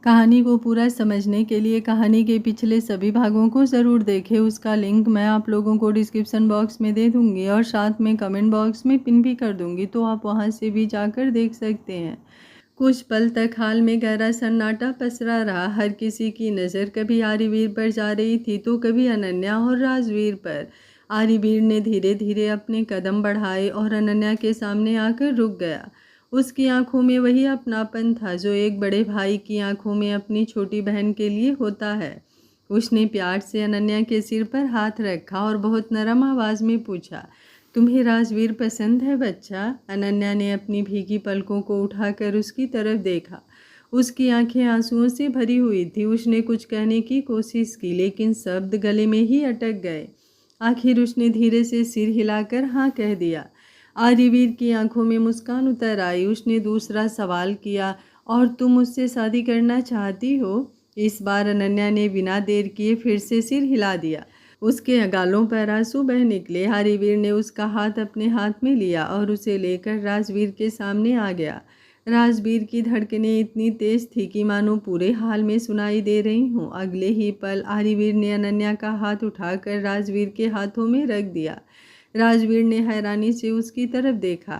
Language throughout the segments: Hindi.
कहानी को पूरा समझने के लिए कहानी के पिछले सभी भागों को ज़रूर देखें। उसका लिंक मैं आप लोगों को डिस्क्रिप्शन बॉक्स में दे दूँगी और साथ में कमेंट बॉक्स में पिन भी कर दूँगी, तो आप वहां से भी जाकर देख सकते हैं। कुछ पल तक हाल में गहरा सन्नाटा पसरा रहा। हर किसी की नज़र कभी आर्यवीर पर जा रही थी तो कभी अनन्या और राजवीर पर। आर्यवीर ने धीरे धीरे अपने कदम बढ़ाए और अनन्या के सामने आकर रुक गया। उसकी आंखों में वही अपनापन था जो एक बड़े भाई की आंखों में अपनी छोटी बहन के लिए होता है। उसने प्यार से अनन्या के सिर पर हाथ रखा और बहुत नरम आवाज़ में पूछा, तुम्हें राजवीर पसंद है बच्चा? अनन्या ने अपनी भीगी पलकों को उठाकर उसकी तरफ देखा। उसकी आंखें आंसुओं से भरी हुई थी। उसने कुछ कहने की कोशिश की लेकिन शब्द गले में ही अटक गए। आखिर उसने धीरे से सिर हिलाकर हाँ कह दिया। आर्यवीर की आंखों में मुस्कान उतर आई। उसने दूसरा सवाल किया, और तुम मुझसे शादी करना चाहती हो? इस बार अनन्या ने बिना देर किए फिर से सिर हिला दिया। उसके गालों पर आंसू बह निकले। आर्यवीर ने उसका हाथ अपने हाथ में लिया और उसे लेकर राजवीर के सामने आ गया। राजवीर की धड़कनें इतनी तेज थी कि मानो पूरे हाल में सुनाई दे रही हों। अगले ही पल आर्यवीर ने अनन्या का हाथ उठाकर राजवीर के हाथों में रख दिया। राजवीर ने हैरानी से उसकी तरफ देखा।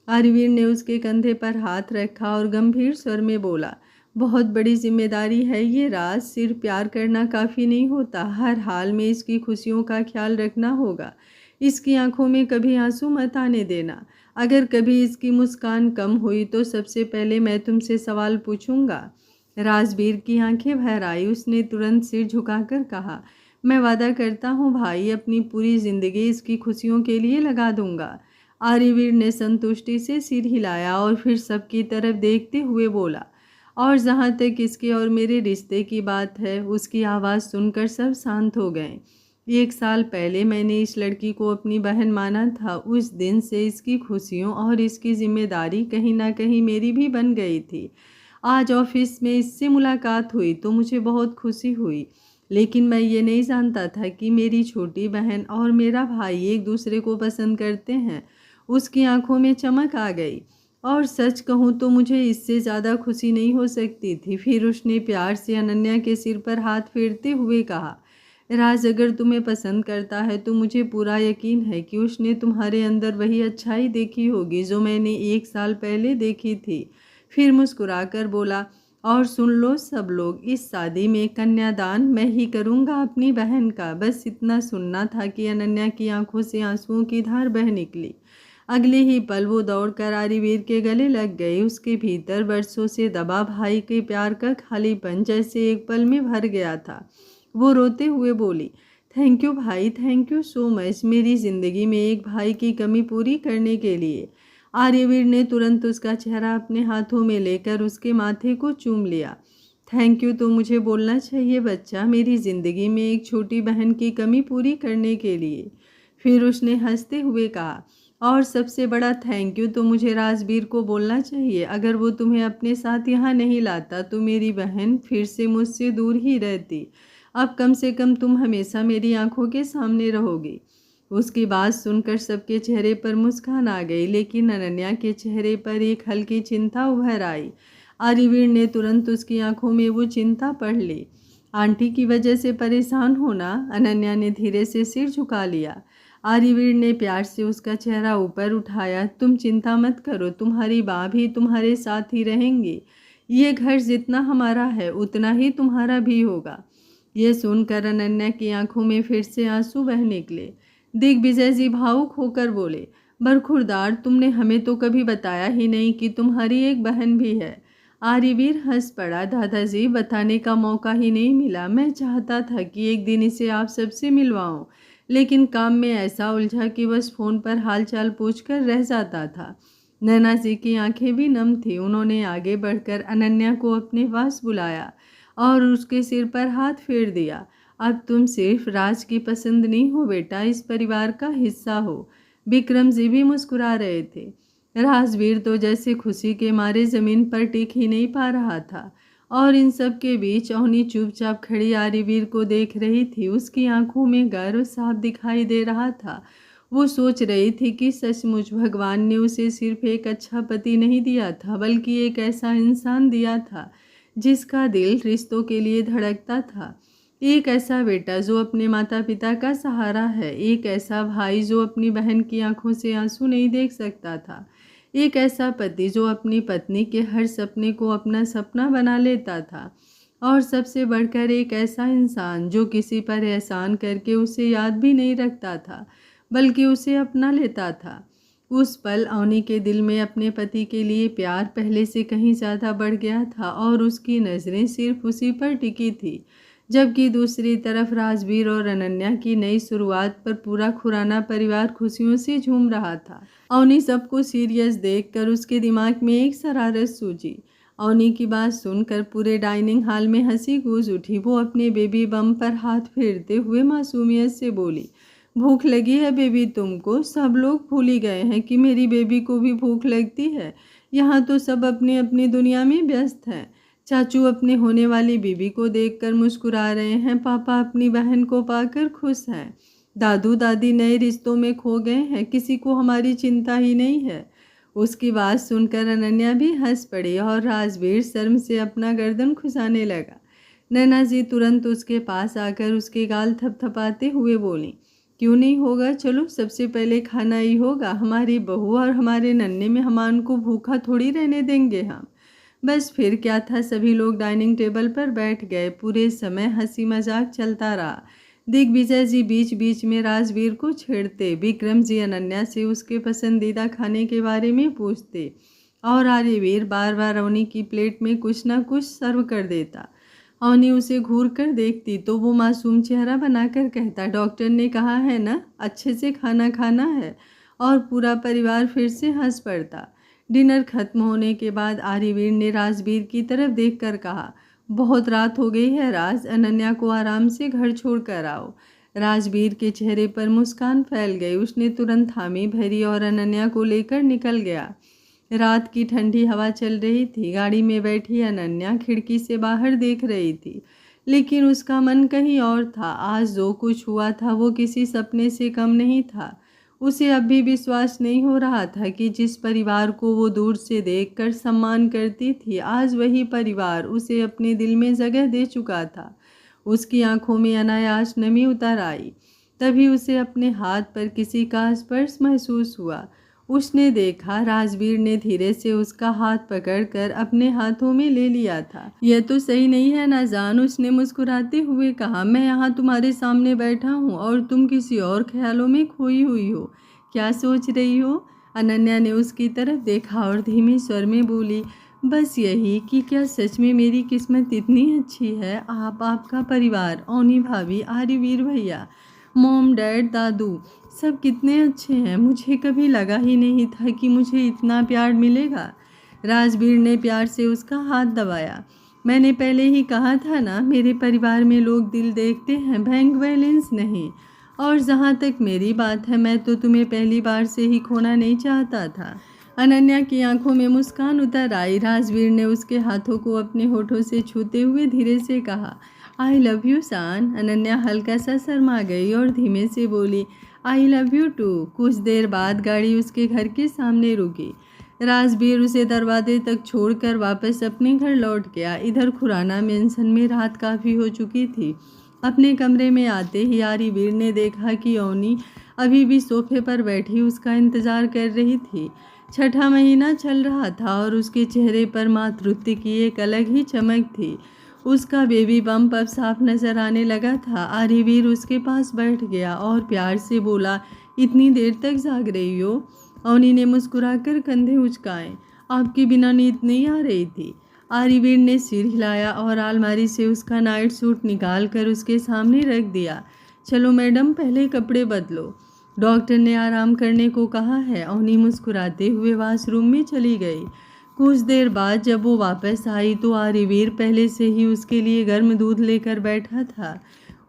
आर्यवीर ने उसके कंधे पर हाथ रखा और गंभीर स्वर में बोला, बहुत बड़ी जिम्मेदारी है ये राज। सिर्फ प्यार करना काफ़ी नहीं होता, हर हाल में इसकी खुशियों का ख्याल रखना होगा। इसकी आंखों में कभी आंसू मत आने देना। अगर कभी इसकी मुस्कान कम हुई तो सबसे पहले मैं तुमसे सवाल पूछूंगा। राजवीर की आंखें भर आई। उसने तुरंत सिर झुकाकर कहा, मैं वादा करता हूँ भाई, अपनी पूरी ज़िंदगी इसकी खुशियों के लिए लगा दूंगा। आर्यवीर ने संतुष्टि से सिर हिलाया और फिर सबकी तरफ देखते हुए बोला, और जहाँ तक इसके और मेरे रिश्ते की बात है, उसकी आवाज़ सुनकर सब शांत हो गए। 1 साल पहले मैंने इस लड़की को अपनी बहन माना था। उस दिन से इसकी खुशियों और इसकी जिम्मेदारी कहीं ना कहीं मेरी भी बन गई थी। आज ऑफिस में इससे मुलाकात हुई तो मुझे बहुत खुशी हुई, लेकिन मैं ये नहीं जानता था कि मेरी छोटी बहन और मेरा भाई एक दूसरे को पसंद करते हैं। उसकी आंखों में चमक आ गई, और सच कहूँ तो मुझे इससे ज़्यादा खुशी नहीं हो सकती थी। फिर उसने प्यार से अनन्या के सिर पर हाथ फेरते हुए कहा, राज अगर तुम्हें पसंद करता है तो मुझे पूरा यकीन है कि उसने तुम्हारे अंदर वही अच्छाई देखी होगी जो मैंने 1 साल पहले देखी थी। फिर मुस्कुराकर बोला, और सुन लो सब लोग, इस शादी में कन्यादान मैं ही करूँगा अपनी बहन का। बस इतना सुनना था कि अनन्या की आंखों से आंसुओं की धार बह निकली। अगले ही पल वो दौड़कर आर्यवीर के गले लग गई। उसके भीतर वर्षों से दबा भाई के प्यार का खालीपन जैसे एक पल में भर गया था। वो रोते हुए बोली, थैंक यू भाई, थैंक यू सो मच, मेरी ज़िंदगी में एक भाई की कमी पूरी करने के लिए। आर्यवीर ने तुरंत उसका चेहरा अपने हाथों में लेकर उसके माथे को चूम लिया। थैंक यू तो मुझे बोलना चाहिए बच्चा, मेरी ज़िंदगी में एक छोटी बहन की कमी पूरी करने के लिए। फिर उसने हंसते हुए कहा, और सबसे बड़ा थैंक यू तो मुझे राजवीर को बोलना चाहिए। अगर वो तुम्हें अपने साथ यहाँ नहीं लाता तो मेरी बहन फिर से मुझसे दूर ही रहती। अब कम से कम तुम हमेशा मेरी आंखों के सामने रहोगी। उसकी बात सुनकर सबके चेहरे पर मुस्कान आ गई, लेकिन अनन्या के चेहरे पर एक हल्की चिंता उभर आई। आर्यवीर ने तुरंत उसकी आंखों में वो चिंता पढ़ ली। आंटी की वजह से परेशान होना? अनन्या ने धीरे से सिर झुका लिया। आर्यवीर ने प्यार से उसका चेहरा ऊपर उठाया, तुम चिंता मत करो, तुम्हारी माँ भी तुम्हारे साथ ही रहेंगी। ये घर जितना हमारा है उतना ही तुम्हारा भी होगा। ये सुनकर अनन्या की आंखों में फिर से आंसू बह निकले। दिग्विजय जी भावुक होकर बोले, बरखुरदार, तुमने हमें तो कभी बताया ही नहीं कि तुम्हारी एक बहन भी है। आर्यवीर हंस पड़ा, दादाजी बताने का मौका ही नहीं मिला। मैं चाहता था कि एक दिन इसे आप सबसे मिलवाऊं, लेकिन काम में ऐसा उलझा कि बस फ़ोन पर हालचाल पूछकर रह जाता था। नैना जी की आंखें भी नम थी। उन्होंने आगे बढ़कर अनन्या को अपने पास बुलाया और उसके सिर पर हाथ फेर दिया। अब तुम सिर्फ राज की पसंद नहीं हो बेटा, इस परिवार का हिस्सा हो। विक्रम जी भी मुस्कुरा रहे थे। राजवीर तो जैसे खुशी के मारे जमीन पर टिक ही नहीं पा रहा था, और इन सब के बीच अवनी चुपचाप खड़ी आर्यवीर को देख रही थी। उसकी आंखों में गर्व साफ दिखाई दे रहा था। वो सोच रही थी कि सचमुच भगवान ने उसे सिर्फ एक अच्छा पति नहीं दिया था, बल्कि एक ऐसा इंसान दिया था जिसका दिल रिश्तों के लिए धड़कता था। एक ऐसा बेटा जो अपने माता पिता का सहारा है, एक ऐसा भाई जो अपनी बहन की आंखों से आंसू नहीं देख सकता था, एक ऐसा पति जो अपनी पत्नी के हर सपने को अपना सपना बना लेता था, और सबसे बढ़कर एक ऐसा इंसान जो किसी पर एहसान करके उसे याद भी नहीं रखता था बल्कि उसे अपना लेता था। उस पल अवनी के दिल में अपने पति के लिए प्यार पहले से कहीं ज़्यादा बढ़ गया था और उसकी नज़रें सिर्फ उसी पर टिकी थी। जबकि दूसरी तरफ राजवीर और अनन्या की नई शुरुआत पर पूरा खुराना परिवार खुशियों से झूम रहा था। अवनी सबको सीरियस देखकर उसके दिमाग में एक शरारत सूझी। अवनी की बात सुनकर पूरे डाइनिंग हॉल में हंसी गूंज उठी। वो अपने बेबी बम पर हाथ फेरते हुए मासूमियत से बोली, भूख लगी है बेबी तुमको? सब लोग भूल ही गए हैं कि मेरी बेबी को भी भूख लगती है। यहाँ तो सब अपनी अपनी दुनिया में व्यस्त हैं। चाचू अपने होने वाली बीबी को देखकर मुस्कुरा रहे हैं, पापा अपनी बहन को पाकर खुश हैं, दादू दादी नए रिश्तों में खो गए हैं, किसी को हमारी चिंता ही नहीं है। उसकी बात सुनकर अनन्या भी हंस पड़ी और राजवीर शर्म से अपना गर्दन खुजाने लगा। नैना जी तुरंत उसके पास आकर उसके गाल थपथपाते हुए बोली, क्यों नहीं होगा, चलो सबसे पहले खाना ही होगा। हमारी बहू और हमारे नन्हे मेहमान को भूखा थोड़ी रहने देंगे हम। बस फिर क्या था, सभी लोग डाइनिंग टेबल पर बैठ गए। पूरे समय हंसी मजाक चलता रहा। दिग्विजय जी बीच बीच में राजवीर को छेड़ते, विक्रम जी अनन्या से उसके पसंदीदा खाने के बारे में पूछते और आर्यवीर बार बार अवनी की प्लेट में कुछ न कुछ सर्व कर देता। अवनी उसे घूर कर देखती तो वो मासूम चेहरा बनाकर कहता, डॉक्टर ने कहा है ना अच्छे से खाना खाना है, और पूरा परिवार फिर से हंस पड़ता। डिनर खत्म होने के बाद आर्यवीर ने राजवीर की तरफ देखकर कहा, बहुत रात हो गई है राज, अनन्या को आराम से घर छोड़ कर आओ। राजवीर के चेहरे पर मुस्कान फैल गई। उसने तुरंत हामी भरी और अनन्या को लेकर निकल गया। रात की ठंडी हवा चल रही थी। गाड़ी में बैठी अनन्या खिड़की से बाहर देख रही थी, लेकिन उसका मन कहीं और था। आज जो कुछ हुआ था वो किसी सपने से कम नहीं था। उसे अब भी विश्वास नहीं हो रहा था कि जिस परिवार को वो दूर से देखकर सम्मान करती थी, आज वही परिवार उसे अपने दिल में जगह दे चुका था। उसकी आंखों में अनायास नमी उतर आई। तभी उसे अपने हाथ पर किसी का स्पर्श महसूस हुआ। उसने देखा राजवीर ने धीरे से उसका हाथ पकड़कर अपने हाथों में ले लिया था। यह तो सही नहीं है ना जान, उसने मुस्कुराते हुए कहा, मैं यहाँ तुम्हारे सामने बैठा हूँ और तुम किसी और ख्यालों में खोई हुई हो। क्या सोच रही हो? अनन्या ने उसकी तरफ देखा और धीमे स्वर में बोली, बस यही कि क्या सच में मेरी किस्मत इतनी अच्छी है। आप, आपका परिवार, ओनी भाभी, आर्यवीर भैया, मॉम डैड, दादू, सब कितने अच्छे हैं। मुझे कभी लगा ही नहीं था कि मुझे इतना प्यार मिलेगा। राजवीर ने प्यार से उसका हाथ दबाया। मैंने पहले ही कहा था ना, मेरे परिवार में लोग दिल देखते हैं, बैंक बैलेंस नहीं। और जहाँ तक मेरी बात है, मैं तो तुम्हें पहली बार से ही खोना नहीं चाहता था। अनन्या की आंखों में मुस्कान उतर आई। राजवीर ने उसके हाथों को अपने होठों से छूते हुए धीरे से कहा, आई लव यू सान। अनन्या हल्का सा शर्मा गई और धीमे से बोली, आई लव यू टू। कुछ देर बाद गाड़ी उसके घर के सामने रुकी। राजवीर उसे दरवाजे तक छोड़कर वापस अपने घर लौट गया। इधर खुराना मेंशन में रात काफ़ी हो चुकी थी। अपने कमरे में आते ही आर्यवीर ने देखा कि ओनी अभी भी सोफे पर बैठी उसका इंतज़ार कर रही थी। छठा महीना चल रहा था और उसके चेहरे पर मातृत्व की एक अलग ही चमक थी। उसका बेबी बम्प अब साफ नजर आने लगा था। आर्यवीर उसके पास बैठ गया और प्यार से बोला, इतनी देर तक जाग रही हो? ओनी ने मुस्कुराकर कंधे उचकाए। आपके बिना नींद नहीं आ रही थी। आर्यवीर ने सिर हिलाया और अलमारी से उसका नाइट सूट निकाल कर उसके सामने रख दिया। चलो मैडम, पहले कपड़े बदलो, डॉक्टर ने आराम करने को कहा है। ओनी मुस्कुराते हुए वॉशरूम में चली गई। कुछ देर बाद जब वो वापस आई तो आर्यवीर पहले से ही उसके लिए गर्म दूध लेकर बैठा था।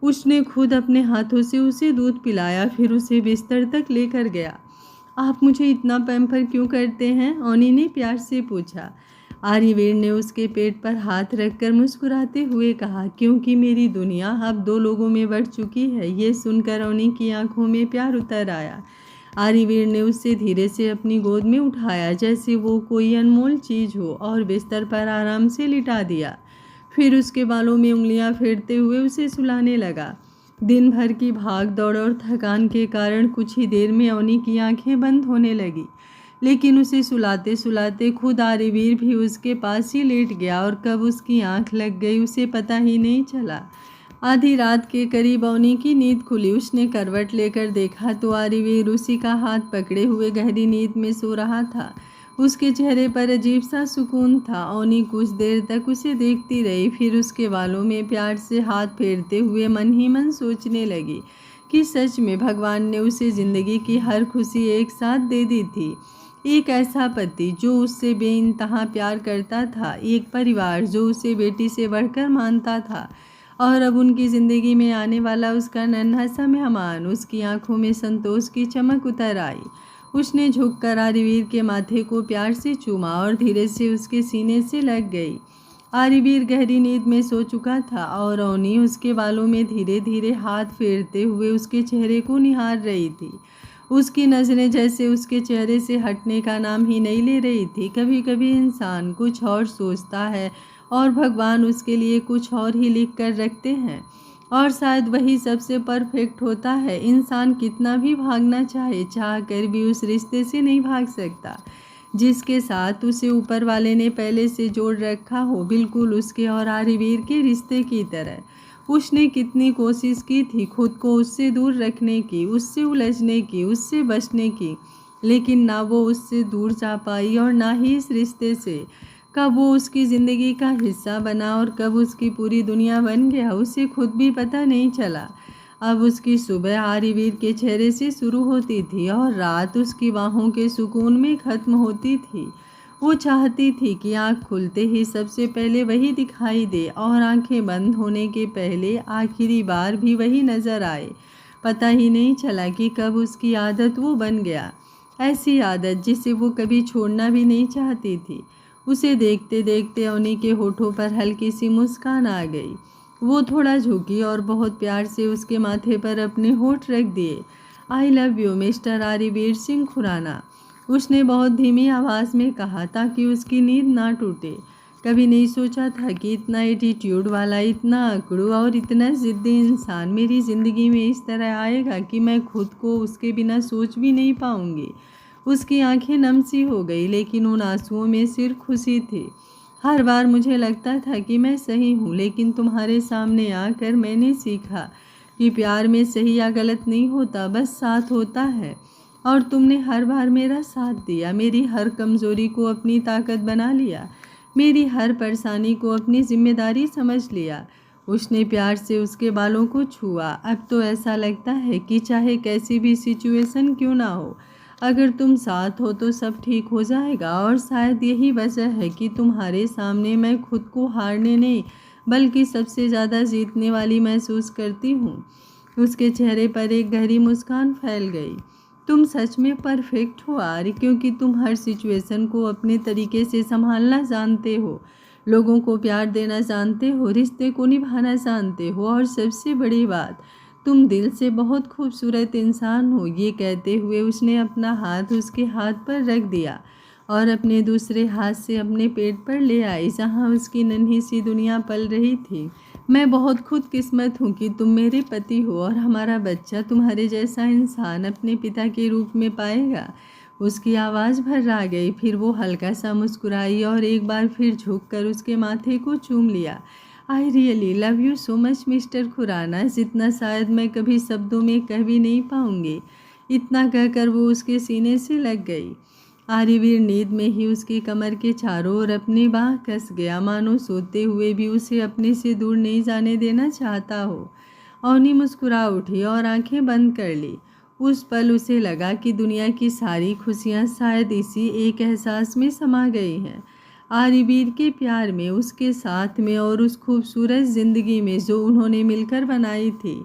उसने खुद अपने हाथों से उसे दूध पिलाया, फिर उसे बिस्तर तक लेकर गया। आप मुझे इतना पैम्पर क्यों करते हैं? ओनी ने प्यार से पूछा। आर्यवीर ने उसके पेट पर हाथ रखकर मुस्कुराते हुए कहा, क्योंकि मेरी दुनिया अब 2 लोगों में बढ़ चुकी है। ये सुनकर ओनी की आंखों में प्यार उतर आया। आर्यवीर ने उसे धीरे से अपनी गोद में उठाया जैसे वो कोई अनमोल चीज़ हो और बिस्तर पर आराम से लिटा दिया। फिर उसके बालों में उंगलियां फेरते हुए उसे सुलाने लगा। दिन भर की भाग दौड़ और थकान के कारण कुछ ही देर में अवनी की आंखें बंद होने लगी, लेकिन उसे सुलाते सुलाते खुद आर्यवीर भी उसके पास ही लेट गया और कब उसकी आंख लग गई उसे पता ही नहीं चला। आधी रात के करीब अवनी की नींद खुली। उसने करवट लेकर देखा तो आर्यवीर उसी का हाथ पकड़े हुए गहरी नींद में सो रहा था। उसके चेहरे पर अजीब सा सुकून था। अवनी कुछ देर तक उसे देखती रही, फिर उसके बालों में प्यार से हाथ फेरते हुए मन ही मन सोचने लगी कि सच में भगवान ने उसे ज़िंदगी की हर खुशी एक साथ दे दी थी। एक ऐसा पति जो उससे बेइंतहा प्यार करता था, एक परिवार जो उसे बेटी से बढ़कर मानता था, और अब उनकी ज़िंदगी में आने वाला उसका नन्हा सा मेहमान। उसकी आंखों में संतोष की चमक उतर आई। उसने झुककर आर्यवीर के माथे को प्यार से चूमा और धीरे से उसके सीने से लग गई। आर्यवीर गहरी नींद में सो चुका था और अवनी उसके बालों में धीरे धीरे हाथ फेरते हुए उसके चेहरे को निहार रही थी। उसकी नज़रें जैसे उसके चेहरे से हटने का नाम ही नहीं ले रही थी। कभी कभी इंसान कुछ और सोचता है और भगवान उसके लिए कुछ और ही लिख कर रखते हैं, और शायद वही सबसे परफेक्ट होता है। इंसान कितना भी भागना चाह कर भी उस रिश्ते से नहीं भाग सकता जिसके साथ उसे ऊपर वाले ने पहले से जोड़ रखा हो, बिल्कुल उसके और आर्यवीर के रिश्ते की तरह। उसने कितनी कोशिश की थी खुद को उससे दूर रखने की, उससे उलझने की, उससे बचने की, लेकिन ना वो उससे दूर जा पाई और ना ही इस रिश्ते से। कब वो उसकी ज़िंदगी का हिस्सा बना और कब उसकी पूरी दुनिया बन गया, उसे खुद भी पता नहीं चला। अब उसकी सुबह आर्यवीर के चेहरे से शुरू होती थी और रात उसकी बाहों के सुकून में ख़त्म होती थी। वो चाहती थी कि आँख खुलते ही सबसे पहले वही दिखाई दे और आंखें बंद होने के पहले आखिरी बार भी वही नज़र आए। पता ही नहीं चला कि कब उसकी आदत वो बन गया, ऐसी आदत जिसे वो कभी छोड़ना भी नहीं चाहती थी। उसे देखते देखते अवनी के होठों पर हल्की सी मुस्कान आ गई। वो थोड़ा झुकी और बहुत प्यार से उसके माथे पर अपने होठ रख दिए। I love you mister Aryaveer Singh Khurana, उसने बहुत धीमी आवाज़ में कहा ताकि उसकी नींद ना टूटे। कभी नहीं सोचा था कि इतना एटीट्यूड वाला, इतना अकड़ू और इतना ज़िद्दी इंसान मेरी ज़िंदगी में इस तरह आएगा कि मैं खुद को उसके बिना सोच भी नहीं पाऊँगी। उसकी आंखें नम सी हो गई, लेकिन उन आंसुओं में सिर्फ खुशी थी। हर बार मुझे लगता था कि मैं सही हूँ, लेकिन तुम्हारे सामने आकर मैंने सीखा कि प्यार में सही या गलत नहीं होता, बस साथ होता है। और तुमने हर बार मेरा साथ दिया, मेरी हर कमज़ोरी को अपनी ताकत बना लिया, मेरी हर परेशानी को अपनी जिम्मेदारी समझ लिया। उसने प्यार से उसके बालों को छुआ। अब तो ऐसा लगता है कि चाहे कैसी भी सिचुएशन क्यों ना हो, अगर तुम साथ हो तो सब ठीक हो जाएगा। और शायद यही वजह है कि तुम्हारे सामने मैं खुद को हारने नहीं बल्कि सबसे ज़्यादा जीतने वाली महसूस करती हूँ। उसके चेहरे पर एक गहरी मुस्कान फैल गई। तुम सच में परफेक्ट हो आर्य, क्योंकि तुम हर सिचुएशन को अपने तरीके से संभालना जानते हो, लोगों को प्यार देना जानते हो, रिश्ते को निभाना जानते हो, और सबसे बड़ी बात, तुम दिल से बहुत खूबसूरत इंसान हो। ये कहते हुए उसने अपना हाथ उसके हाथ पर रख दिया और अपने दूसरे हाथ से अपने पेट पर ले आई जहाँ उसकी नन्ही सी दुनिया पल रही थी। मैं बहुत खुदकिस्मत हूँ कि तुम मेरे पति हो और हमारा बच्चा तुम्हारे जैसा इंसान अपने पिता के रूप में पाएगा। उसकी आवाज़ भर्रा गई। फिर वो हल्का सा मुस्कुराई और एक बार फिर झुककर उसके माथे को चूम लिया। I really love you so much mister Khurana, जितना शायद मैं कभी शब्दों में कह भी नहीं पाऊँगी। इतना कहकर वो उसके सीने से लग गई। आर्यवीर नींद में ही उसकी कमर के चारों ओर अपनी बाह कस गया, मानो सोते हुए भी उसे अपने से दूर नहीं जाने देना चाहता हो। अवनी मुस्कुरा उठी और आंखें बंद कर ली। उस पल उसे लगा कि दुनिया की सारी खुशियाँ शायद इसी एक एहसास में समा गई हैं, आर्यवीर के प्यार में, उसके साथ में और उस खूबसूरत ज़िंदगी में जो उन्होंने मिलकर बनाई थी।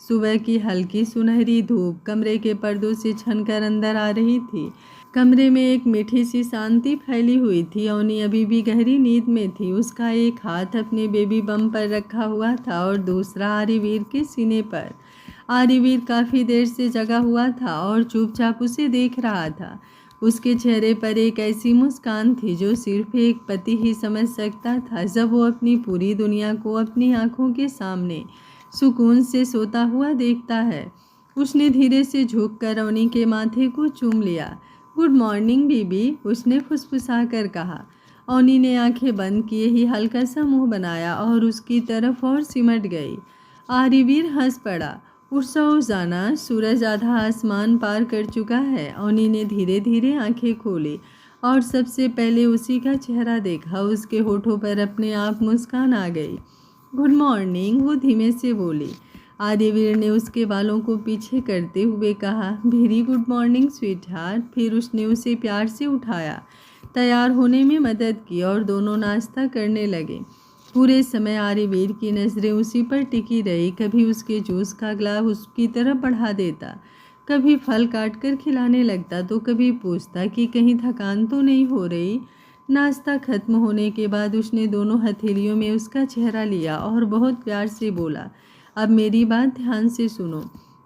सुबह की हल्की सुनहरी धूप कमरे के पर्दों से छनकर अंदर आ रही थी। कमरे में एक मीठी सी शांति फैली हुई थी। अवनी अभी भी गहरी नींद में थी। उसका एक हाथ अपने बेबी बम पर रखा हुआ था और दूसरा आर्यवीर के सीने पर। आर्यवीर काफ़ी देर से जगा हुआ था और चुपचाप उसे देख रहा था। उसके चेहरे पर एक ऐसी मुस्कान थी जो सिर्फ एक पति ही समझ सकता था जब वो अपनी पूरी दुनिया को अपनी आंखों के सामने सुकून से सोता हुआ देखता है। उसने धीरे से झुककर अवनी के माथे को चूम लिया। गुड मॉर्निंग बीबी, उसने फुसफुसा कर कहा। अवनी ने आंखें बंद किए ही हल्का सा मुंह बनाया और उसकी तरफ और सिमट गई। आर्यवीर हंस पड़ा। उठ जाना, सूरज आधा आसमान पार कर चुका है। अवनी ने धीरे धीरे आंखें खोली और सबसे पहले उसी का चेहरा देखा। उसके होठों पर अपने आप मुस्कान आ गई। गुड मॉर्निंग, वो धीमे से बोली। आर्यवीर ने उसके बालों को पीछे करते हुए कहा, very good morning sweet heart. फिर उसने उसे प्यार से उठाया, तैयार होने में मदद की और दोनों नाश्ता करने लगे। पूरे समय आर्यवीर की नज़रें उसी पर टिकी रही। कभी उसके जूस का ग्लास उसकी तरफ बढ़ा देता, कभी फल काट कर खिलाने लगता, तो कभी पूछता कि कहीं थकान तो नहीं हो रही। नाश्ता खत्म होने के बाद उसने दोनों हथेलियों में उसका चेहरा लिया और बहुत प्यार से बोला, अब मेरी बात ध्यान से सुनो।